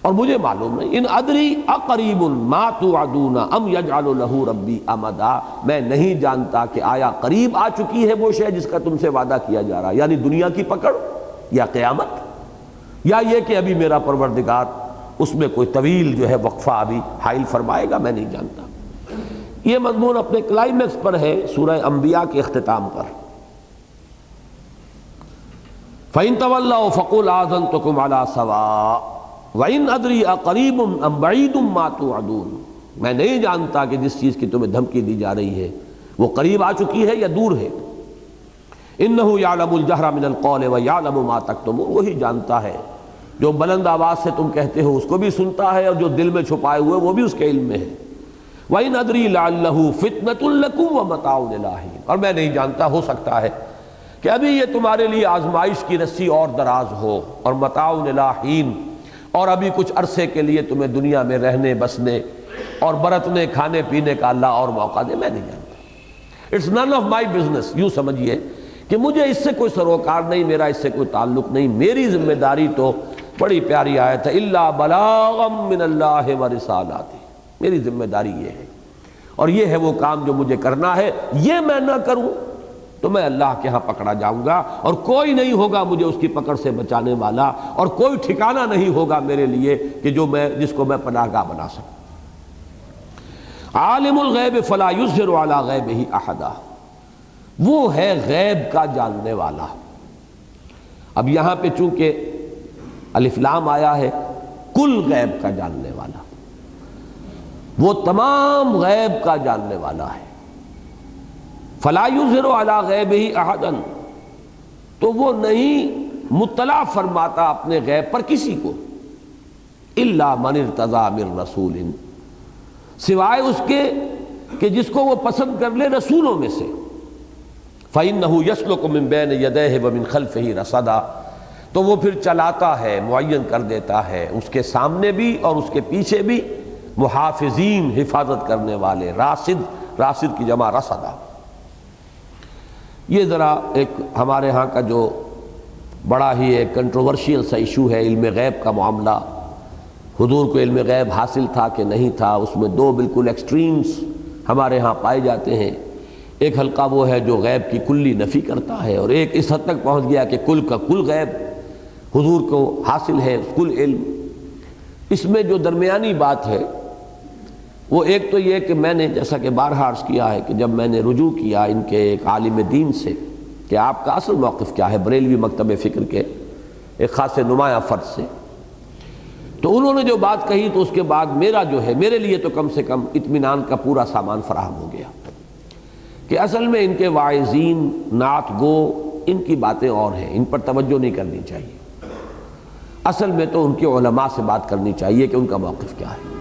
اور مجھے معلوم نہیں۔ ان ادری اقریب ما توعدون ام یجعل له ربی امدا، میں نہیں جانتا کہ آیا قریب آ چکی ہے وہ شے جس کا تم سے وعدہ کیا جا رہا ہے، یعنی دنیا کی پکڑ یا قیامت، یا یہ کہ ابھی میرا پروردگار اس میں کوئی طویل جو ہے وقفہ ابھی حائل فرمائے گا، میں نہیں جانتا۔ یہ مضمون اپنے کلائمیکس پر ہے سورہ انبیاء کے اختتام پر۔ فَإِن تَوَلَّوْا فَقُلْ آذَنْتُكُمْ عَلَىٰ سَوَاءٍ وَإِنْ أَدْرِي أَقَرِيبٌ أَمْ بَعِيدٌ مَا تُوعَدُونَ، میں نہیں جانتا کہ جس چیز کی تمہیں دھمکی دی جا رہی ہے وہ قریب آ چکی ہے یا دور ہے۔ إِنَّهُ يَعْلَمُ الْجَهْرَ مِنَ الْقَوْلِ وَيَعْلَمُ مَا تَكْتُمُونَ، وہی جانتا ہے جو بلند آواز سے تم کہتے ہو اس کو بھی سنتا ہے، اور جو دل میں چھپائے ہوئے وہ بھی اس کے علم میں ہے۔ وَإِنْ أَدْرِي لَعَلَّهُ فِتْنَةٌ لَكُمْ وَمَتَاعٌ إِلَىٰ حِينٍ، اور میں نہیں جانتا، ہو سکتا ہے کہ ابھی یہ تمہارے لیے آزمائش کی رسی اور دراز ہو، اور متاع إِلَىٰ حِينٍ، اور ابھی کچھ عرصے کے لیے تمہیں دنیا میں رہنے بسنے اور برتنے کھانے پینے کا اللہ اور موقع دے، میں نہیں جانتا۔ It's none of my business, یوں سمجھیے کہ مجھے اس سے کوئی سروکار نہیں، میرا اس سے کوئی تعلق نہیں، میری ذمہ داری تو بڑی پیاری آیت ہے الا بلاغا من اللہ ورسالاتہ، میری ذمہ داری یہ ہے، اور یہ ہے وہ کام جو مجھے کرنا ہے، یہ میں نہ کروں تو میں اللہ کے ہاں پکڑا جاؤں گا، اور کوئی نہیں ہوگا مجھے اس کی پکڑ سے بچانے والا، اور کوئی ٹھکانہ نہیں ہوگا میرے لیے کہ جس کو میں پناہ گاہ بنا سکوں۔ عالم الغیب فلا یظہر علی غیبہ احدا، وہ ہے غیب کا جاننے والا۔ اب یہاں پہ چونکہ الف لام آیا ہے، کل غیب کا جاننے والا، وہ تمام غیب کا جاننے والا ہے۔ فلا یظہر علی غیبہ احدا، تو وہ نہیں مطلع فرماتا اپنے غیب پر کسی کو، الا من ارتضی من رسول، سوائے اس کے کہ جس کو وہ پسند کر لے رسولوں میں سے۔ فإنہ یسلک من بین یدیہ ومن خلفہ رصدا، تو وہ پھر چلاتا ہے، معین کر دیتا ہے اس کے سامنے بھی اور اس کے پیچھے بھی محافظین، حفاظت کرنے والے، راصد، راصد کی جمع رصدا۔ یہ ذرا ایک ہمارے ہاں کا جو بڑا ہی ایک کنٹروورشیل سا ایشو ہے علم غیب کا معاملہ، حضور کو علم غیب حاصل تھا کہ نہیں تھا، اس میں دو بالکل ایکسٹریمز ہمارے ہاں پائے جاتے ہیں۔ ایک حلقہ وہ ہے جو غیب کی کلی نفی کرتا ہے، اور ایک اس حد تک پہنچ گیا کہ کل کا کل غیب حضور کو حاصل ہے، کل علم۔ اس میں جو درمیانی بات ہے وہ ایک تو یہ کہ میں نے جیسا کہ بارہا عرض کیا ہے کہ جب میں نے رجوع کیا ان کے ایک عالم دین سے کہ آپ کا اصل موقف کیا ہے بریلوی مکتب فکر کے ایک خاص نمایاں فرد سے، تو انہوں نے جو بات کہی تو اس کے بعد میرا جو ہے میرے لیے تو کم سے کم اطمینان کا پورا سامان فراہم ہو گیا کہ اصل میں ان کے واعظین نعت گو ان کی باتیں اور ہیں، ان پر توجہ نہیں کرنی چاہیے، اصل میں تو ان کے علماء سے بات کرنی چاہیے کہ ان کا موقف کیا ہے۔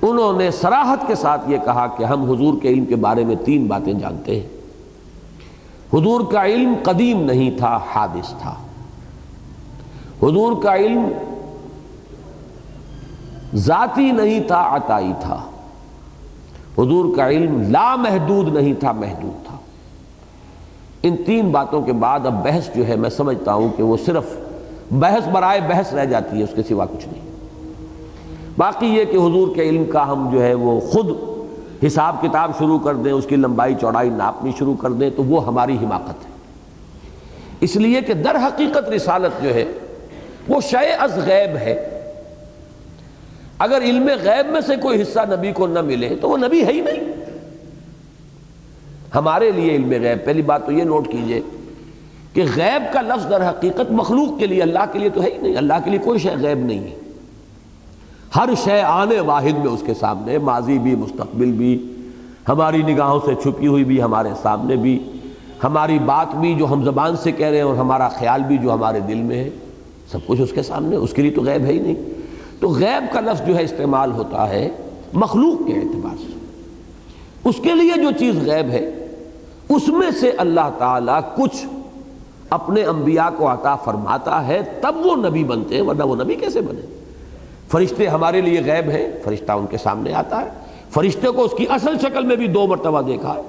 انہوں نے صراحت کے ساتھ یہ کہا کہ ہم حضور کے علم کے بارے میں 3 باتیں جانتے ہیں۔ حضور کا علم قدیم نہیں تھا، حادث تھا۔ حضور کا علم ذاتی نہیں تھا، عطائی تھا۔ حضور کا علم لامحدود نہیں تھا، محدود تھا۔ ان 3 باتوں کے بعد اب بحث جو ہے میں سمجھتا ہوں کہ وہ صرف بحث برائے بحث رہ جاتی ہے، اس کے سوا کچھ نہیں۔ باقی یہ کہ حضور کے علم کا ہم جو ہے وہ خود حساب کتاب شروع کر دیں، اس کی لمبائی چوڑائی ناپنی شروع کر دیں تو وہ ہماری حماقت ہے، اس لیے کہ در حقیقت رسالت جو ہے وہ شیء از غیب ہے۔ اگر علم غیب میں سے کوئی حصہ نبی کو نہ ملے تو وہ نبی ہے ہی نہیں۔ ہمارے لیے علم غیب، پہلی بات تو یہ نوٹ کیجئے کہ غیب کا لفظ در حقیقت مخلوق کے لیے، اللہ کے لیے تو ہے ہی نہیں۔ اللہ کے لیے کوئی شے غیب نہیں ہے، ہر شے آنے واحد میں اس کے سامنے، ماضی بھی مستقبل بھی، ہماری نگاہوں سے چھپی ہوئی بھی، ہمارے سامنے بھی، ہماری بات بھی جو ہم زبان سے کہہ رہے ہیں اور ہمارا خیال بھی جو ہمارے دل میں ہے، سب کچھ اس کے سامنے، اس کے لیے تو غیب ہے ہی نہیں۔ تو غیب کا لفظ جو ہے استعمال ہوتا ہے مخلوق کے اعتبار سے، اس کے لیے جو چیز غیب ہے اس میں سے اللہ تعالیٰ کچھ اپنے انبیاء کو عطا فرماتا ہے، تب وہ نبی بنتے ہیں، ورنہ وہ نبی کیسے بنے؟ فرشتے ہمارے لیے غیب ہیں، فرشتہ ان کے سامنے آتا ہے، فرشتے کو اس کی اصل شکل میں بھی 2 مرتبہ دیکھا ہے۔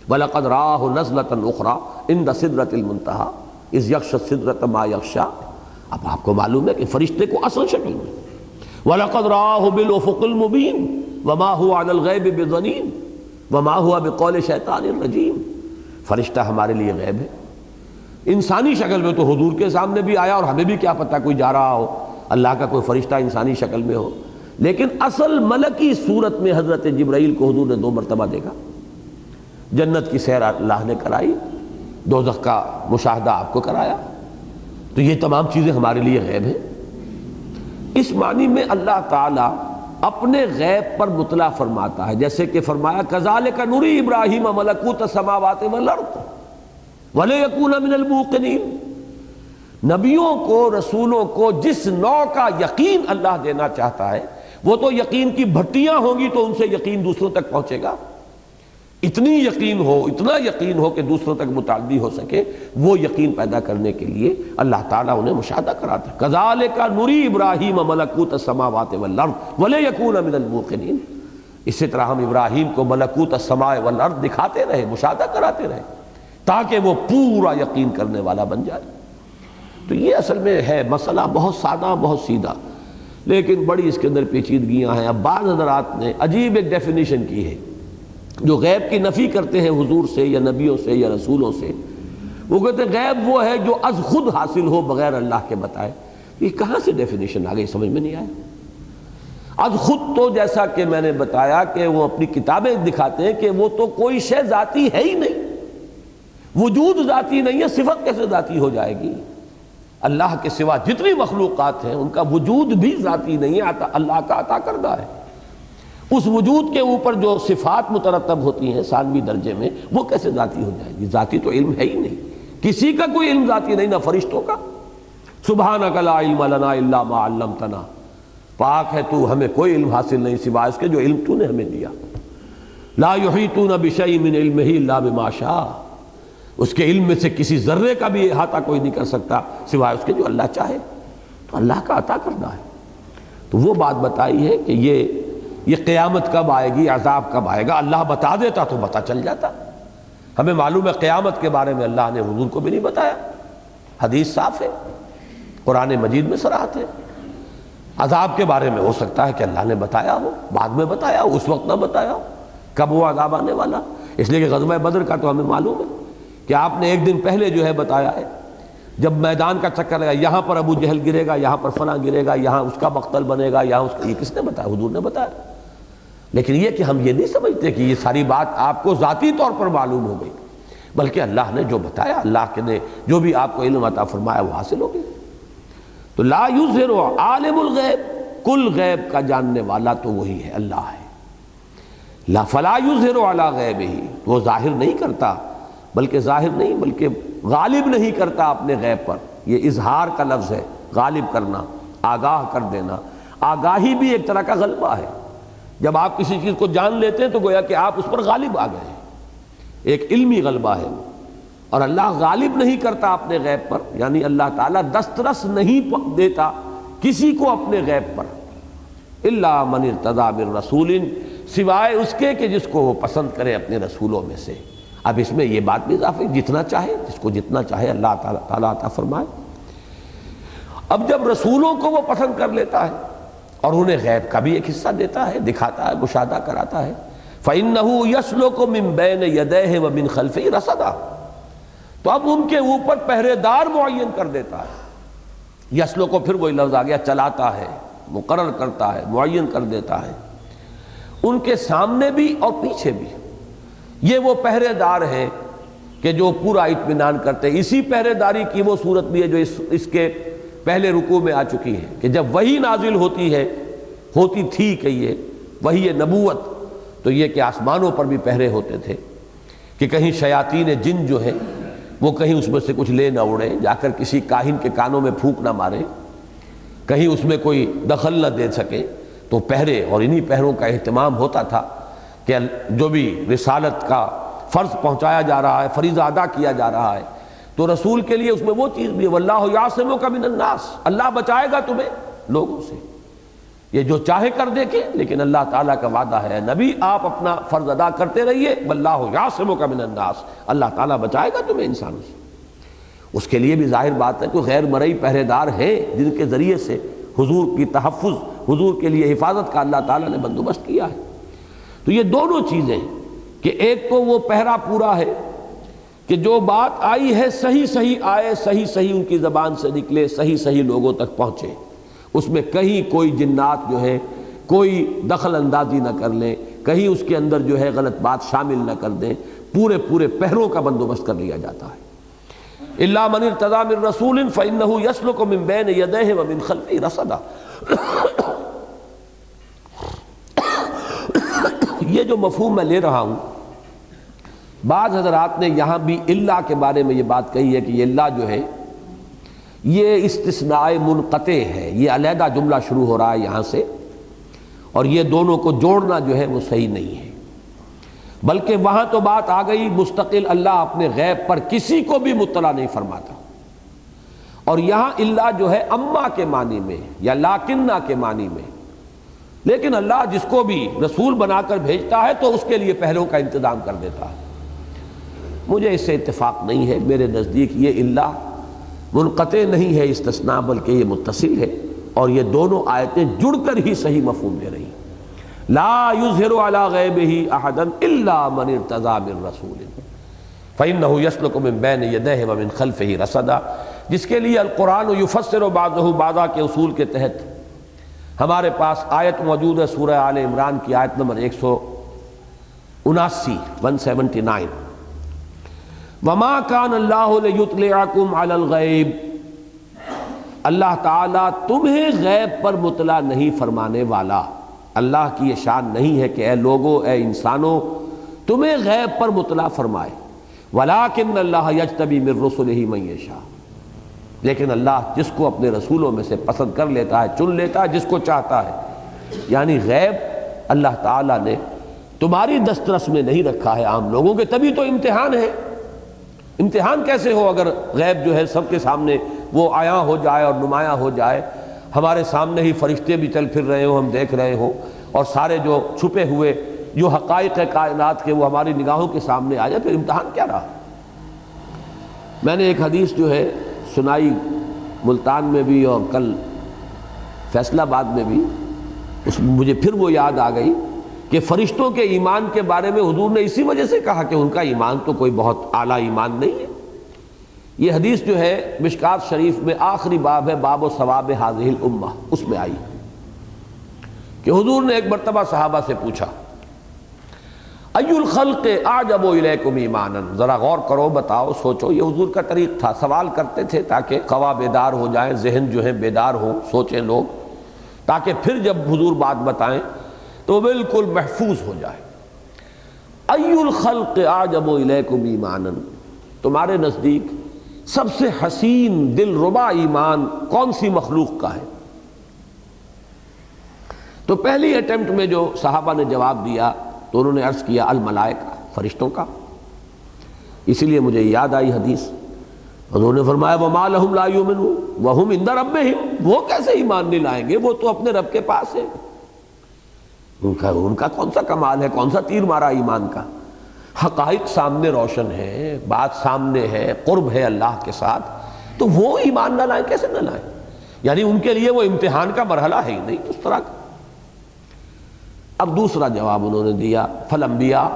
وَلَقَدْ رَآهُ نَزْلَةً أُخْرَىٰ عِنْدَ سِدْرَةِ الْمُنتَهَىٰ إِذْ يَغْشَى السِّدْرَةَ مَا يَغْشَىٰ۔ اب آپ کو معلوم ہے کہ فرشتے کو اصل شکل میں وَلَقَدْ رَآهُ بِالْأُفُقِ الْمُبِينِ وَمَا هُوَ عَلَى الْغَيْبِ بِضَنِينٍ وَمَا هُوَ بِقَوْلِ شَيْطَانٍ رَجِيمٍ۔ فرشتہ ہمارے لیے غیب ہے، انسانی شکل میں تو حضور کے سامنے بھی آیا اور ہمیں بھی کیا پتہ کوئی جا رہا ہو اللہ کا کوئی فرشتہ انسانی شکل میں ہو، لیکن اصل ملکی صورت میں حضرت جبرائیل کو حضور نے 2 مرتبہ دیکھا۔ جنت کی سیر اللہ نے کرائی، دوزخ کا مشاہدہ آپ کو کرایا، تو یہ تمام چیزیں ہمارے لیے غیب ہیں۔ اس معنی میں اللہ تعالیٰ اپنے غیب پر مطلع فرماتا ہے، جیسے کہ فرمایا کذالک نری ابراہیم ملکوت السماوات والارض ولیکون من الموقنین۔ نبیوں کو، رسولوں کو جس نوع کا یقین اللہ دینا چاہتا ہے وہ تو یقین کی بھٹیاں ہوں گی تو ان سے یقین دوسروں تک پہنچے گا، اتنی یقین ہو، اتنا یقین ہو کہ دوسروں تک متعدی ہو سکے، وہ یقین پیدا کرنے کے لیے اللہ تعالیٰ انہیں مشاہدہ کراتا ہے۔ کذالک نری ابراہیم ملکوت السماوات والارض ولیکون من الموقنین۔ اسی طرح ہم ابراہیم کو ملکوت السماء والارض دکھاتے رہے، مشاہدہ کراتے رہے تاکہ وہ پورا یقین کرنے والا بن جائے۔ تو یہ اصل میں ہے مسئلہ بہت سادہ، بہت سیدھا، لیکن بڑی اس کے اندر پیچیدگیاں ہیں۔ اب بعض حضرات نے عجیب ایک ڈیفینیشن کی ہے، جو غیب کی نفی کرتے ہیں حضور سے یا نبیوں سے یا رسولوں سے، وہ کہتے ہیں غیب وہ ہے جو از خود حاصل ہو بغیر اللہ کے بتائے۔ یہ کہاں سے ڈیفینیشن آ گئی، سمجھ میں نہیں آیا۔ از خود تو جیسا کہ میں نے بتایا کہ وہ اپنی کتابیں دکھاتے ہیں کہ وہ تو کوئی شے ذاتی ہے ہی نہیں، وجود ذاتی نہیں ہے، صفت کیسے ذاتی ہو جائے گی؟ اللہ کے سوا جتنی مخلوقات ہیں ان کا وجود بھی ذاتی نہیں ہے، اللہ کا عطا کردہ ہے۔ اس وجود کے اوپر جو صفات مترتب ہوتی ہیں ثانوی درجے میں، وہ کیسے ذاتی ہو جائے گی؟ ذاتی تو علم ہے ہی نہیں، کسی کا کوئی علم ذاتی نہیں، نہ فرشتوں کا۔ سبحانک لا علم لنا الا ما علمتنا، پاک ہے تو، ہمیں کوئی علم حاصل نہیں سوائے اس کے جو علم تو نے ہمیں دیا۔ لا یحیطون بشیء من علمہ الا بما شاء، اس کے علم میں سے کسی ذرے کا بھی احاطہ کوئی نہیں کر سکتا سوائے اس کے جو اللہ چاہے، تو اللہ کا عطا کردہ ہے۔ تو وہ بات بتائی ہے کہ یہ قیامت کب آئے گی، عذاب کب آئے گا، اللہ بتا دیتا تو پتہ چل جاتا۔ ہمیں معلوم ہے قیامت کے بارے میں اللہ نے حضور کو بھی نہیں بتایا، حدیث صاف ہے، قرآن مجید میں صراحت ہے۔ عذاب کے بارے میں ہو سکتا ہے کہ اللہ نے بتایا ہو، بعد میں بتایا ہو، اس وقت نہ بتایا ہو کب وہ عذاب آنے والا، اس لیے کہ غزوہ بدر کا تو ہمیں معلوم ہے کہ آپ نے ایک دن پہلے جو ہے بتایا ہے، جب میدان کا چکر لگا یہاں پر ابو جہل گرے گا، یہاں پر فلاں گرے گا، یہاں اس کا مقتل بنے گا، یہاں اس کا، یہ کس نے بتایا؟ حضور نے بتایا۔ لیکن یہ کہ ہم یہ نہیں سمجھتے کہ یہ ساری بات آپ کو ذاتی طور پر معلوم ہو گئی، بلکہ اللہ نے جو بتایا، اللہ کے نے جو بھی آپ کو علم عطا فرمایا وہ حاصل ہو گئی۔ تو لا یظہر عالم الغیب، کل غیب کا جاننے والا تو وہی ہے، اللہ ہے۔ لا فلا یظہر علی غیبہ، وہ ظاہر نہیں کرتا، بلکہ ظاہر نہیں بلکہ غالب نہیں کرتا اپنے غیب پر۔ یہ اظہار کا لفظ ہے، غالب کرنا، آگاہ کر دینا۔ آگاہی بھی ایک طرح کا غلبہ ہے۔ جب آپ کسی چیز کو جان لیتے ہیں تو گویا کہ آپ اس پر غالب آ گئے ہیں، ایک علمی غلبہ ہے۔ اور اللہ غالب نہیں کرتا اپنے غیب پر، یعنی اللہ تعالیٰ دسترس نہیں دیتا کسی کو اپنے غیب پر، الا من ارتضی من رسول، سوائے اس کے کہ جس کو وہ پسند کرے اپنے رسولوں میں سے۔ اب اس میں یہ بات بھی اضافی، جتنا چاہے، جس کو جتنا چاہے اللہ تعالیٰ عطا فرمائے۔ اب جب رسولوں کو وہ پسند کر لیتا ہے اور انہیں غیب کا بھی ایک حصہ دیتا ہے، دکھاتا ہے، مشاہدہ کراتا ہے، فَإِنَّهُ يَسْلُكُ مِن بَيْنِ يَدَيْهِ وَمِن خَلْفِهِ رَصَدًا، تو اب ان کے اوپر پہرے دار معین کر دیتا ہے۔ یسلو کو پھر وہی لفظ آ گیا، چلاتا ہے، مقرر کرتا ہے، معین کر دیتا ہے، ان کے سامنے بھی اور پیچھے بھی۔ یہ وہ پہرے دار ہیں کہ جو پورا اطمینان کرتے ہیں۔ اسی پہرے داری کی وہ صورت بھی ہے جو اس کے پہلے رکوع میں آ چکی ہے کہ جب وحی نازل ہوتی تھی کہ یہ وحی نبوت، تو یہ کہ آسمانوں پر بھی پہرے ہوتے تھے کہ کہیں شیاطین جن جو ہیں وہ کہیں اس میں سے کچھ لے نہ اڑیں، جا کر کسی کاہن کے کانوں میں پھونک نہ مارے، کہیں اس میں کوئی دخل نہ دے سکے۔ تو پہرے، اور انہی پہروں کا اہتمام ہوتا تھا کہ جو بھی رسالت کا فرض پہنچایا جا رہا ہے، فریضہ ادا کیا جا رہا ہے، تو رسول کے لیے اس میں وہ چیز بھی ہے، واللہ یعصمک من الناس، اللہ بچائے گا تمہیں لوگوں سے۔ یہ جو چاہے کر دیکھے، لیکن اللہ تعالیٰ کا وعدہ ہے نبی آپ اپنا فرض ادا کرتے رہیے، واللہ یعصمک من الناس، اللہ تعالیٰ بچائے گا تمہیں انسانوں سے۔ اس کے لیے بھی ظاہر بات ہے کہ غیر مرئی پہرے دار ہیں جن کے ذریعے سے حضور کی تحفظ، حضور کے لیے حفاظت کا اللہ تعالیٰ نے بندوبست کیا ہے۔ تو یہ دونوں چیزیں کہ ایک تو وہ پہرا پورا ہے کہ جو بات آئی ہے صحیح صحیح آئے، صحیح صحیح ان کی زبان سے نکلے، صحیح صحیح لوگوں تک پہنچے، اس میں کہیں کوئی جنات جو ہے کوئی دخل اندازی نہ کر لیں، کہیں اس کے اندر جو ہے غلط بات شامل نہ کر دیں، پورے پہروں کا بندوبست کر لیا جاتا ہے۔ الا من ارتضی من رسول فإنه يسلك من بين يديه ومن خلفه رصدا۔ یہ جو مفہوم میں لے رہا ہوں، بعض حضرات نے یہاں بھی اللہ کے بارے میں یہ بات کہی ہے کہ یہ اللہ جو ہے یہ استثناء منقطع ہے، یہ علیحدہ جملہ شروع ہو رہا ہے یہاں سے، اور یہ دونوں کو جوڑنا جو ہے وہ صحیح نہیں ہے، بلکہ وہاں تو بات آ گئی مستقل اللہ اپنے غیب پر کسی کو بھی مطلع نہیں فرماتا، اور یہاں اللہ جو ہے اما کے معنی میں یا لاکنہ کے معنی میں، لیکن اللہ جس کو بھی رسول بنا کر بھیجتا ہے تو اس کے لیے پہلوں کا انتظام کر دیتا ہے۔ مجھے اس سے اتفاق نہیں ہے، میرے نزدیک یہ اللہ منقطع نہیں ہے استثناء، بلکہ یہ متصل ہے، اور یہ دونوں آیتیں جڑ کر ہی صحیح مفہوم دے رہی ہیں۔ لا یظہر علی غیبہ احدا الا من ارتضی من رسول فإنہ یسلک من بین یدیہ ومن خلفہ رصدا، جس کے لیے القرآن یفسر بعضہ بعضا کے اصول کے تحت ہمارے پاس آیت موجود ہے، سورہ آل عمران کی آیت نمبر 179 وما کان اللہ لیطلعکم علی الغیب، اللہ تعالیٰ تمہیں غیب پر مطلع نہیں فرمانے والا۔ اللہ کی یہ شان نہیں ہے کہ اے لوگو، اے انسانوں، تمہیں غیب پر مطلع فرمائے، ولکن اللہ یجتبی من رسلہ من یشاء، لیکن اللہ جس کو اپنے رسولوں میں سے پسند کر لیتا ہے، چن لیتا ہے جس کو چاہتا ہے۔ یعنی غیب اللہ تعالیٰ نے تمہاری دسترس میں نہیں رکھا ہے عام لوگوں کے، تبھی تو امتحان ہے۔ امتحان کیسے ہو اگر غیب جو ہے سب کے سامنے وہ عیاں ہو جائے اور نمایاں ہو جائے، ہمارے سامنے ہی فرشتے بھی چل پھر رہے ہوں، ہم دیکھ رہے ہوں، اور سارے جو چھپے ہوئے جو حقائق کائنات کے وہ ہماری نگاہوں کے سامنے آ جائے، پھر امتحان کیا رہا؟ میں نے ایک حدیث جو ہے سنائی ملتان میں بھی اور کل فیصل آباد میں بھی، مجھے پھر وہ یاد آ گئی کہ فرشتوں کے ایمان کے بارے میں حضور نے اسی وجہ سے کہا کہ ان کا ایمان تو کوئی بہت اعلیٰ ایمان نہیں ہے۔ یہ حدیث جو ہے مشکات شریف میں آخری باب ہے، باب و ثواب ہذہ الامہ، اس میں آئی کہ حضور نے ایک مرتبہ صحابہ سے پوچھا، ای الخلق اعجب الیکم ایمانا، ذرا غور کرو، بتاؤ، سوچو. یہ حضور کا طریق تھا، سوال کرتے تھے تاکہ قوا بیدار ہو جائیں، ذہن جو ہے بیدار ہو، سوچیں لوگ، تاکہ پھر جب حضور بات بتائیں تو بالکل محفوظ ہو جائے. ای الخلق اعجب الیکم ایمانا، تمہارے نزدیک سب سے حسین دل ربا ایمان کون سی مخلوق کا ہے؟ تو پہلی اٹیمپٹ میں جو صحابہ نے جواب دیا تو انہوں نے عرض کیا الملائکہ، فرشتوں کا. اسی لیے مجھے یاد آئی حدیث، حضور نے فرمایا وما لہم لا یؤمنون وہم عند ربہم، وہ کیسے ایمان نہیں لائیں گے، وہ تو اپنے رب کے پاس ہے. ان کا کون سا کمال ہے، کون سا تیر مارا ایمان کا؟ حقائق سامنے روشن ہے، بات سامنے ہے، قرب ہے اللہ کے ساتھ، تو وہ ایمان نہ لائیں، کیسے نہ لائیں؟ یعنی ان کے لیے وہ امتحان کا مرحلہ ہے ہی نہیں اس طرح کا. اب دوسرا جواب انہوں نے دیا فالانبیاء،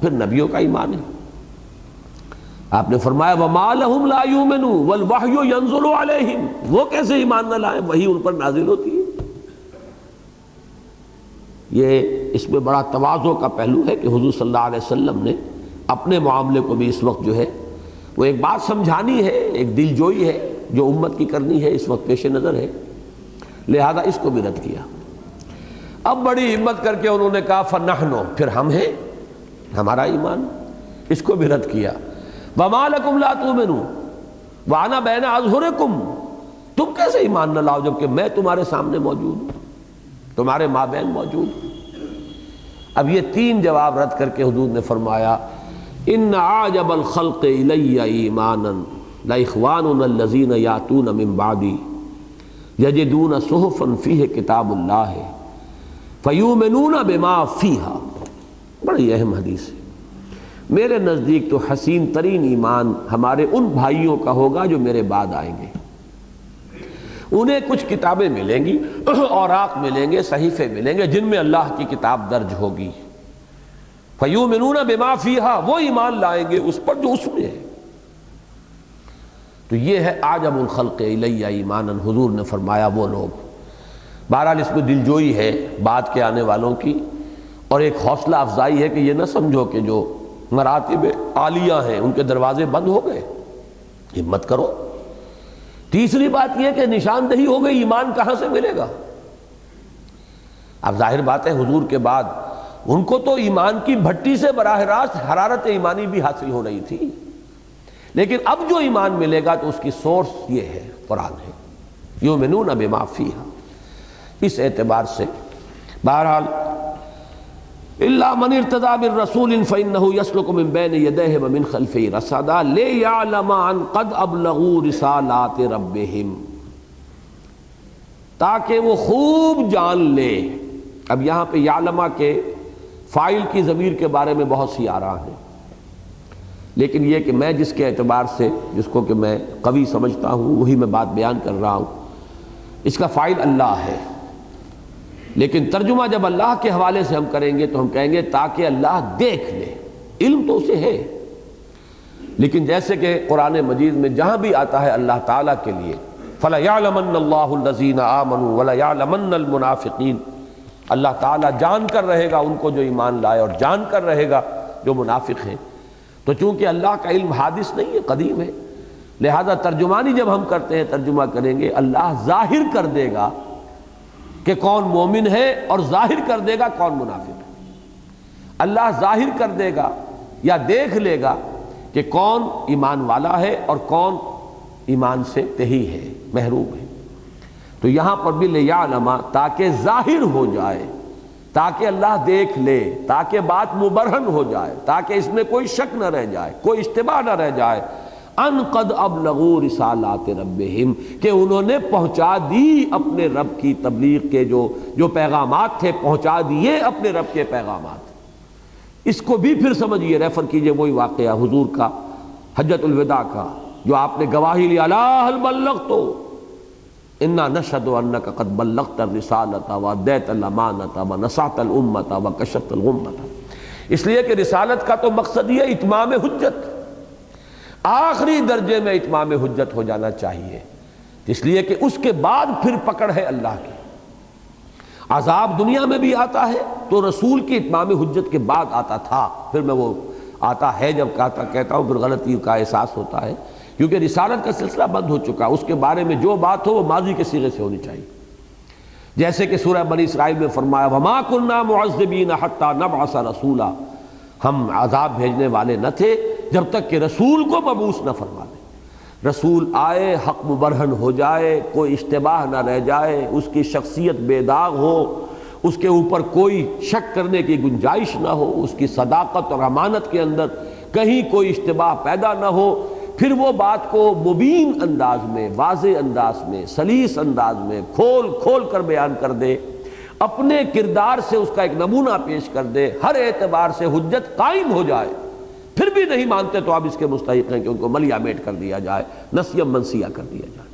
پھر نبیوں کا ایمان ہے. آپ نے فرمایا وما لہم لا یؤمنون والوحی ینزل علیہم، وہ کیسے ایمان نہ لائیں، وحی ان پر نازل ہوتی ہے. یہ اس میں بڑا تواضع کا پہلو ہے کہ حضور صلی اللہ علیہ وسلم نے اپنے معاملے کو بھی اس وقت جو ہے وہ ایک بات سمجھانی ہے، ایک دل جوئی ہے جو امت کی کرنی ہے، اس وقت پیش نظر ہے، لہذا اس کو بھی رد کیا. اب بڑی ہمت کر کے انہوں نے کہا فنحن، پھر ہم ہیں، ہمارا ایمان، اس کو بھی رد کیا. وما لکم لا تؤمنون وانا بین اظہرکم، تم کیسے ایمان نہ لاؤ جبکہ میں تمہارے سامنے موجود ہوں، تمہارے مابین موجود ہوں. اب یہ تین جواب رد کر کے حضور نے فرمایا ان اعجب الخلق الی ایمانا لاخواننا الذین یاتون من بعدی یجدون صحفا فیہ کتاب اللہ فیؤمنون بما فیہا. بڑی اہم حدیث ہے. میرے نزدیک تو حسین ترین ایمان ہمارے ان بھائیوں کا ہوگا جو میرے بعد آئیں گے. انہیں کچھ کتابیں ملیں گی، اوراق ملیں گے، صحیفے ملیں گے جن میں اللہ کی کتاب درج ہوگی. فیؤمنون بما فیہا، وہ ایمان لائیں گے اس پر جو اس میں ہے. تو یہ ہے اعجب الخلق الی ایمانا، حضور نے فرمایا وہ لوگ. بہرحال اس میں دلجوئی ہے بعد کے آنے والوں کی، اور ایک حوصلہ افزائی ہے کہ یہ نہ سمجھو کہ جو مراتب عالیہ ہیں ان کے دروازے بند ہو گئے، ہمت کرو. تیسری بات یہ کہ نشاندہی ہو گئی، ایمان کہاں سے ملے گا؟ اب ظاہر بات ہے حضور کے بعد ان کو تو ایمان کی بھٹی سے براہ راست حرارت ایمانی بھی حاصل ہو رہی تھی، لیکن اب جو ایمان ملے گا تو اس کی سورس یہ ہے، قرآن ہے. یؤمنون بما فیہا. اس اعتبار سے بہرحال الا من ارتضى بالرسول فانه يسلك من بين يديه ومن خلفه رصدا ليعلم ان قد ابلغوا رسالات ربهم، تاکہ وہ خوب جان لے. اب یہاں پہ یعلم کے فاعل کی ضمیر کے بارے میں بہت سی آراء ہیں، لیکن یہ کہ میں جس کے اعتبار سے جس کو کہ میں قوی سمجھتا ہوں وہی میں بات بیان کر رہا ہوں. اس کا فاعل اللہ ہے، لیکن ترجمہ جب اللہ کے حوالے سے ہم کریں گے تو ہم کہیں گے تاکہ اللہ دیکھ لے. علم تو اسے ہے، لیکن جیسے کہ قرآن مجید میں جہاں بھی آتا ہے اللہ تعالیٰ کے لیے فَلَيَعْلَمَنَّ اللَّهُ الَّذِينَ آمَنُوا وَلَيَعْلَمَنَّ الْمُنَافِقِينَ، اللہ تعالیٰ جان کر رہے گا ان کو جو ایمان لائے اور جان کر رہے گا جو منافق ہیں. تو چونکہ اللہ کا علم حادث نہیں ہے، قدیم ہے، لہذا ترجمانی جب ہم کرتے ہیں ترجمہ کریں گے اللہ ظاہر کر دے گا کہ کون مومن ہے اور ظاہر کر دے گا کون منافق ہے. اللہ ظاہر کر دے گا یا دیکھ لے گا کہ کون ایمان والا ہے اور کون ایمان سے تہی ہے، محروم ہے. تو یہاں پر بھی لیعلم، تاکہ ظاہر ہو جائے، تاکہ اللہ دیکھ لے، تاکہ بات مبرہن ہو جائے، تاکہ اس میں کوئی شک نہ رہ جائے، کوئی اشتباہ نہ رہ جائے. ان قد ابلغوا رسالات ربہم، کہ انہوں نے پہنچا دی اپنے رب کی تبلیغ کے جو پیغامات تھے، پہنچا دیے اپنے رب کے پیغامات. اس کو بھی پھر سمجھیے، ریفر کیجئے وہی واقعہ حضور کا حجۃ الوداع کا جو آپ نے گواہی لی الا هل بلغت انا نشهد انك قد بلغت الرسالۃ وادیت الامانۃ ونصحت الامۃ وکشفت الغمۃ. اس لیے کہ رسالت کا تو مقصد یہ اتمام حجت، آخری درجے میں اتمام حجت ہو جانا چاہیے، اس لیے کہ اس کے بعد پھر پکڑ ہے اللہ کی. عذاب دنیا میں بھی آتا ہے تو رسول کی اتمام حجت کے بعد آتا تھا، پھر میں وہ آتا ہے جب کہتا ہوں پھر غلطی کا احساس ہوتا ہے، کیونکہ رسالت کا سلسلہ بند ہو چکا، اس کے بارے میں جو بات ہو وہ ماضی کے صیغے سے ہونی چاہیے۔ جیسے کہ سورہ بنی اسرائیل میں فرمایا وَمَا كُنَّا مُعَذِّبِينَ حَتَّى نَبْعَثَ رَسُولًا، ہم عذاب بھیجنے والے نہ تھے جب تک کہ رسول کو مبعوث نہ فرما دیں۔ رسول آئے، حق مبرہن ہو جائے، کوئی اشتباہ نہ رہ جائے، اس کی شخصیت بے داغ ہو، اس کے اوپر کوئی شک کرنے کی گنجائش نہ ہو، اس کی صداقت اور امانت کے اندر کہیں کوئی اشتباہ پیدا نہ ہو، پھر وہ بات کو مبین انداز میں، واضح انداز میں، سلیس انداز میں کھول کھول کر بیان کر دے، اپنے کردار سے اس کا ایک نمونہ پیش کر دے، ہر اعتبار سے حجت قائم ہو جائے۔ پھر بھی نہیں مانتے تو اب اس کے مستحق ہیں کہ ان کو ملیا میٹ کر دیا جائے، نسیم منسیہ کر دیا جائے۔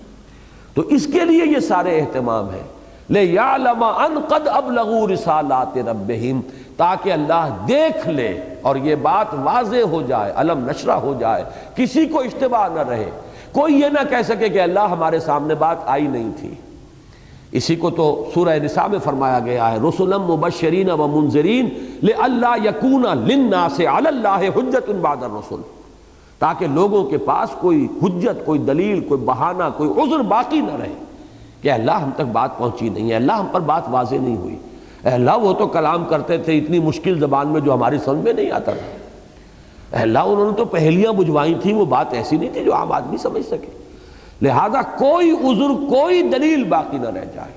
تو اس کے لیے یہ سارے اہتمام ہیں، لِيَعْلَمَ أَنْ قَدْ أَبْلَغُوا رِسَالَاتِ رَبِّهِمْ، تاکہ اللہ دیکھ لے اور یہ بات واضح ہو جائے، علم نشرہ ہو جائے، کسی کو اشتباہ نہ رہے، کوئی یہ نہ کہہ سکے کہ اللہ ہمارے سامنے بات آئی نہیں تھی۔ اسی کو تو سورہ نساء میں فرمایا گیا ہے رسلا مبشرین و منذرین لئلا یکون للناس علی اللہ حجت بعد الرسل، تاکہ لوگوں کے پاس کوئی حجت، کوئی دلیل، کوئی بہانہ، کوئی عذر باقی نہ رہے کہ اللہ ہم تک بات پہنچی نہیں ہے، اللہ ہم پر بات واضح نہیں ہوئی، اے اللہ وہ تو کلام کرتے تھے اتنی مشکل زبان میں جو ہماری سمجھ میں نہیں آتا تھا، اے اللہ انہوں نے تو پہلیاں بجھوائی تھیں، وہ بات ایسی نہیں تھی جو عام آدمی سمجھ سکے، لہذا کوئی عذر، کوئی دلیل باقی نہ رہ جائے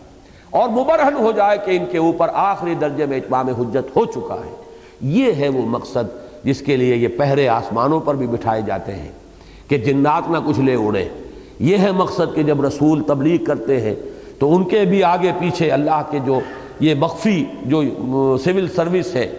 اور مبرہن ہو جائے کہ ان کے اوپر آخری درجے میں اتمام حجت ہو چکا ہے۔ یہ ہے وہ مقصد جس کے لیے یہ پہرے آسمانوں پر بھی بٹھائے جاتے ہیں کہ جنات نہ کچھ لے اڑے۔ یہ ہے مقصد کہ جب رسول تبلیغ کرتے ہیں تو ان کے بھی آگے پیچھے اللہ کے جو یہ مخفی جو سول سروس ہے،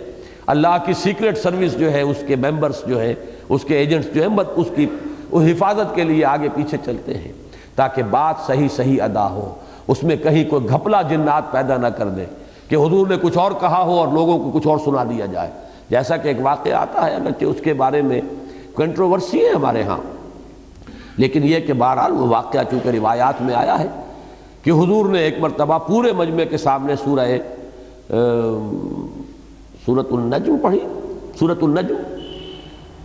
اللہ کی سیکرٹ سروس جو ہے، اس کے ممبرز جو ہیں، اس کے ایجنٹس جو ہیں، اس کی حفاظت کے لیے آگے پیچھے چلتے ہیں تاکہ بات صحیح ادا ہو، اس میں کہیں کوئی گھپلا جنات پیدا نہ کر دے کہ حضور نے کچھ اور کہا ہو اور لوگوں کو کچھ اور سنا دیا جائے، جیسا کہ ایک واقعہ آتا ہے اگرچہ اس کے بارے میں کنٹروورسی ہے ہمارے ہاں، لیکن یہ کہ بہرحال وہ واقعہ چونکہ روایات میں آیا ہے کہ حضور نے ایک مرتبہ پورے مجمع کے سامنے سورۃ النجم پڑھی، سورۃ النجم،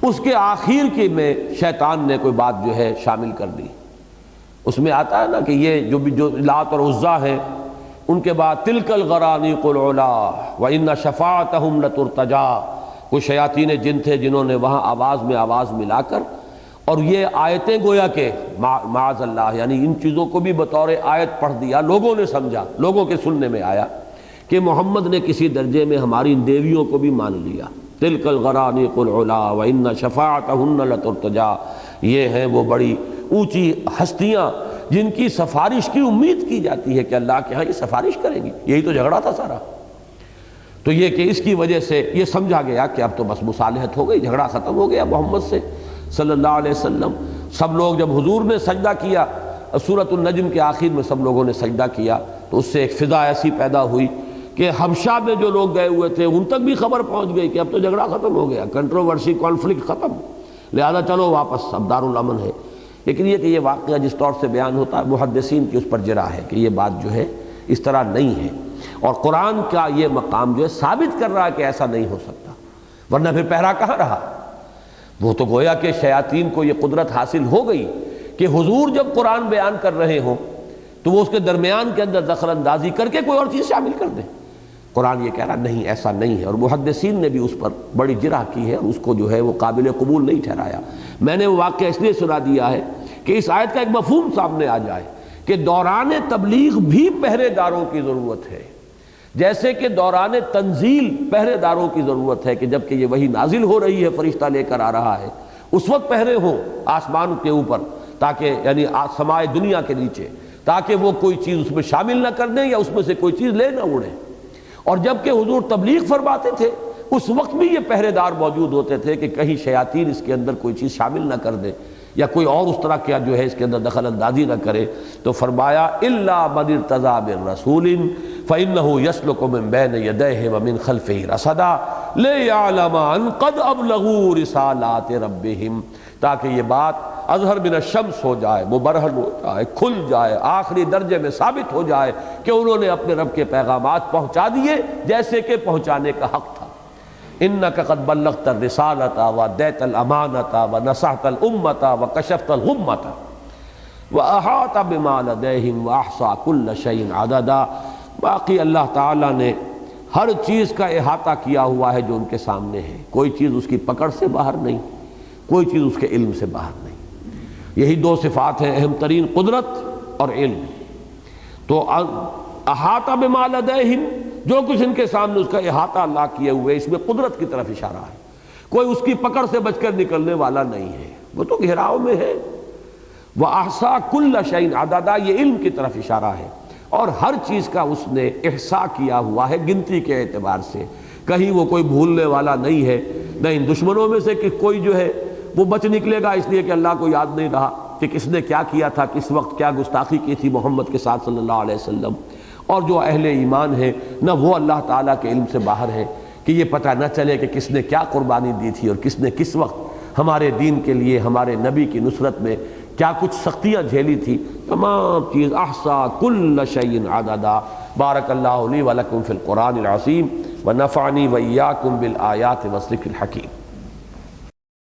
اس کے آخر کی میں شیطان نے کوئی بات جو ہے شامل کر دی۔ اس میں آتا ہے نا کہ یہ جو لات اور عزا ہیں ان کے بعد تلک الغرانیق العلا وان شفاعتہم لترتجا، کچھ شیاطین جن تھے جنہوں نے وہاں آواز میں آواز ملا کر اور یہ آیتیں گویا کہ معاذ اللہ یعنی ان چیزوں کو بھی بطور آیت پڑھ دیا، لوگوں نے سمجھا، لوگوں کے سننے میں آیا کہ محمد نے کسی درجے میں ہماری ان دیویوں کو بھی مان لیا۔ تلک الغرانیق العلا وان شفاعتہن لترتجا، یہ ہیں وہ بڑی اونچی ہستیاں جن کی سفارش کی امید کی جاتی ہے کہ اللہ کے ہاں یہ سفارش کریں گی۔ یہی تو جھگڑا تھا سارا، تو یہ کہ اس کی وجہ سے یہ سمجھا گیا کہ اب تو بس مصالحت ہو گئی، جھگڑا ختم ہو گیا محمد سے صلی اللہ علیہ وسلم۔ سب لوگ جب حضور نے سجدہ کیا، سورۃ النجم کے آخر میں سب لوگوں نے سجدہ کیا تو اس سے ایک فضا ایسی پیدا ہوئی کہ حبشہ میں جو لوگ گئے ہوئے تھے ان تک بھی خبر پہنچ گئی کہ اب تو جھگڑا ختم ہو گیا، کنٹروورسی، کانفلکٹ ختم، لہذا چلو واپس، اب دارالامن ہے۔ لیکن یہ کہ یہ واقعہ جس طور سے بیان ہوتا ہے محدثین کی اس پر جرح ہے کہ یہ بات جو ہے اس طرح نہیں ہے، اور قرآن کا یہ مقام جو ہے ثابت کر رہا ہے کہ ایسا نہیں ہو سکتا، ورنہ پھر پہرا کہاں رہا؟ وہ تو گویا کہ شیاطین کو یہ قدرت حاصل ہو گئی کہ حضور جب قرآن بیان کر رہے ہوں تو وہ اس کے درمیان کے اندر دخل اندازی کر کے کوئی اور چیز شامل کر دیں۔ قرآن یہ کہہ رہا نہیں، ایسا نہیں ہے، اور محدثین نے بھی اس پر بڑی جرح کی ہے اور اس کو جو ہے وہ قابل قبول نہیں ٹھہرایا۔ میں نے وہ واقعہ اس لیے سنا دیا ہے کہ اس آیت کا ایک مفہوم سامنے آ جائے کہ دوران تبلیغ بھی پہرے داروں کی ضرورت ہے، جیسے کہ دوران تنزیل پہرے داروں کی ضرورت ہے کہ جب کہ یہ وحی نازل ہو رہی ہے، فرشتہ لے کر آ رہا ہے، اس وقت پہرے ہوں آسمان کے اوپر، تاکہ یعنی سمائے دنیا کے نیچے، تاکہ وہ کوئی چیز اس میں شامل نہ کر دیں یا اس میں سے کوئی چیز لے نہ اڑے۔ اور جب کہ حضور تبلیغ فرماتے تھے اس وقت بھی یہ پہرے دار موجود ہوتے تھے کہ کہیں شیاطین اس کے اندر کوئی چیز شامل نہ کر دے یا کوئی اور اس طرح کیا جو ہے اس کے اندر دخل اندازی نہ کرے۔ تو فرمایا الا من ارتضى بالرسول فانه يسلك من بين يديه ومن خلفه رصدا ليعلم ان قد ابلغوا رسالات ربهم، تاکہ یہ بات اظہر من الشمس ہو جائے، مبرہن ہو جائے، کھل جائے، آخری درجے میں ثابت ہو جائے کہ انہوں نے اپنے رب کے پیغامات پہنچا دیے جیسے کہ پہنچانے کا حق تھا۔ انک قد بلغت الرسالۃ وادیت الامانۃ ونصحت الامۃ وکشفت الغمۃ واحاط بما لدیہم واحصی کل شیء عددا۔ باقی اللہ تعالیٰ نے ہر چیز کا احاطہ کیا ہوا ہے جو ان کے سامنے ہے، کوئی چیز اس کی پکڑ سے باہر نہیں، کوئی چیز اس کے علم سے باہر نہیں۔ یہی دو صفات ہیں اہم ترین، قدرت اور علم۔ تو احاطہ بما لدیہم، جو کچھ ان کے سامنے اس کا احاطہ اللہ کیے ہوئے، اس میں قدرت کی طرف اشارہ ہے، کوئی اس کی پکڑ سے بچ کر نکلنے والا نہیں ہے، وہ تو گھیراؤ میں ہے۔ وَأَحْصَىٰ كُلَّ شَيْءٍ عَدَدًا، یہ علم کی طرف اشارہ ہے، اور ہر چیز کا اس نے احصاء کیا ہوا ہے گنتی کے اعتبار سے، کہیں وہ کوئی بھولنے والا نہیں ہے، نہ ان دشمنوں میں سے کہ کوئی جو ہے وہ بچ نکلے گا اس لیے کہ اللہ کو یاد نہیں رہا کہ کس نے کیا کیا تھا، کس وقت کیا گستاخی کی تھی محمد کے ساتھ صلی اللہ علیہ وسلم۔ اور جو اہل ایمان ہے نہ وہ اللہ تعالیٰ کے علم سے باہر ہے کہ یہ پتہ نہ چلے کہ کس نے کیا قربانی دی تھی اور کس نے کس وقت ہمارے دین کے لیے، ہمارے نبی کی نصرت میں کیا کچھ سختیاں جھیلی تھی۔ تمام چیز احصیٰ کل شیء عددا۔ بارک اللہ لی ولکم فی القرآن العظیم ونفعنی وإیاکم بالآیات والذکر الحکیم۔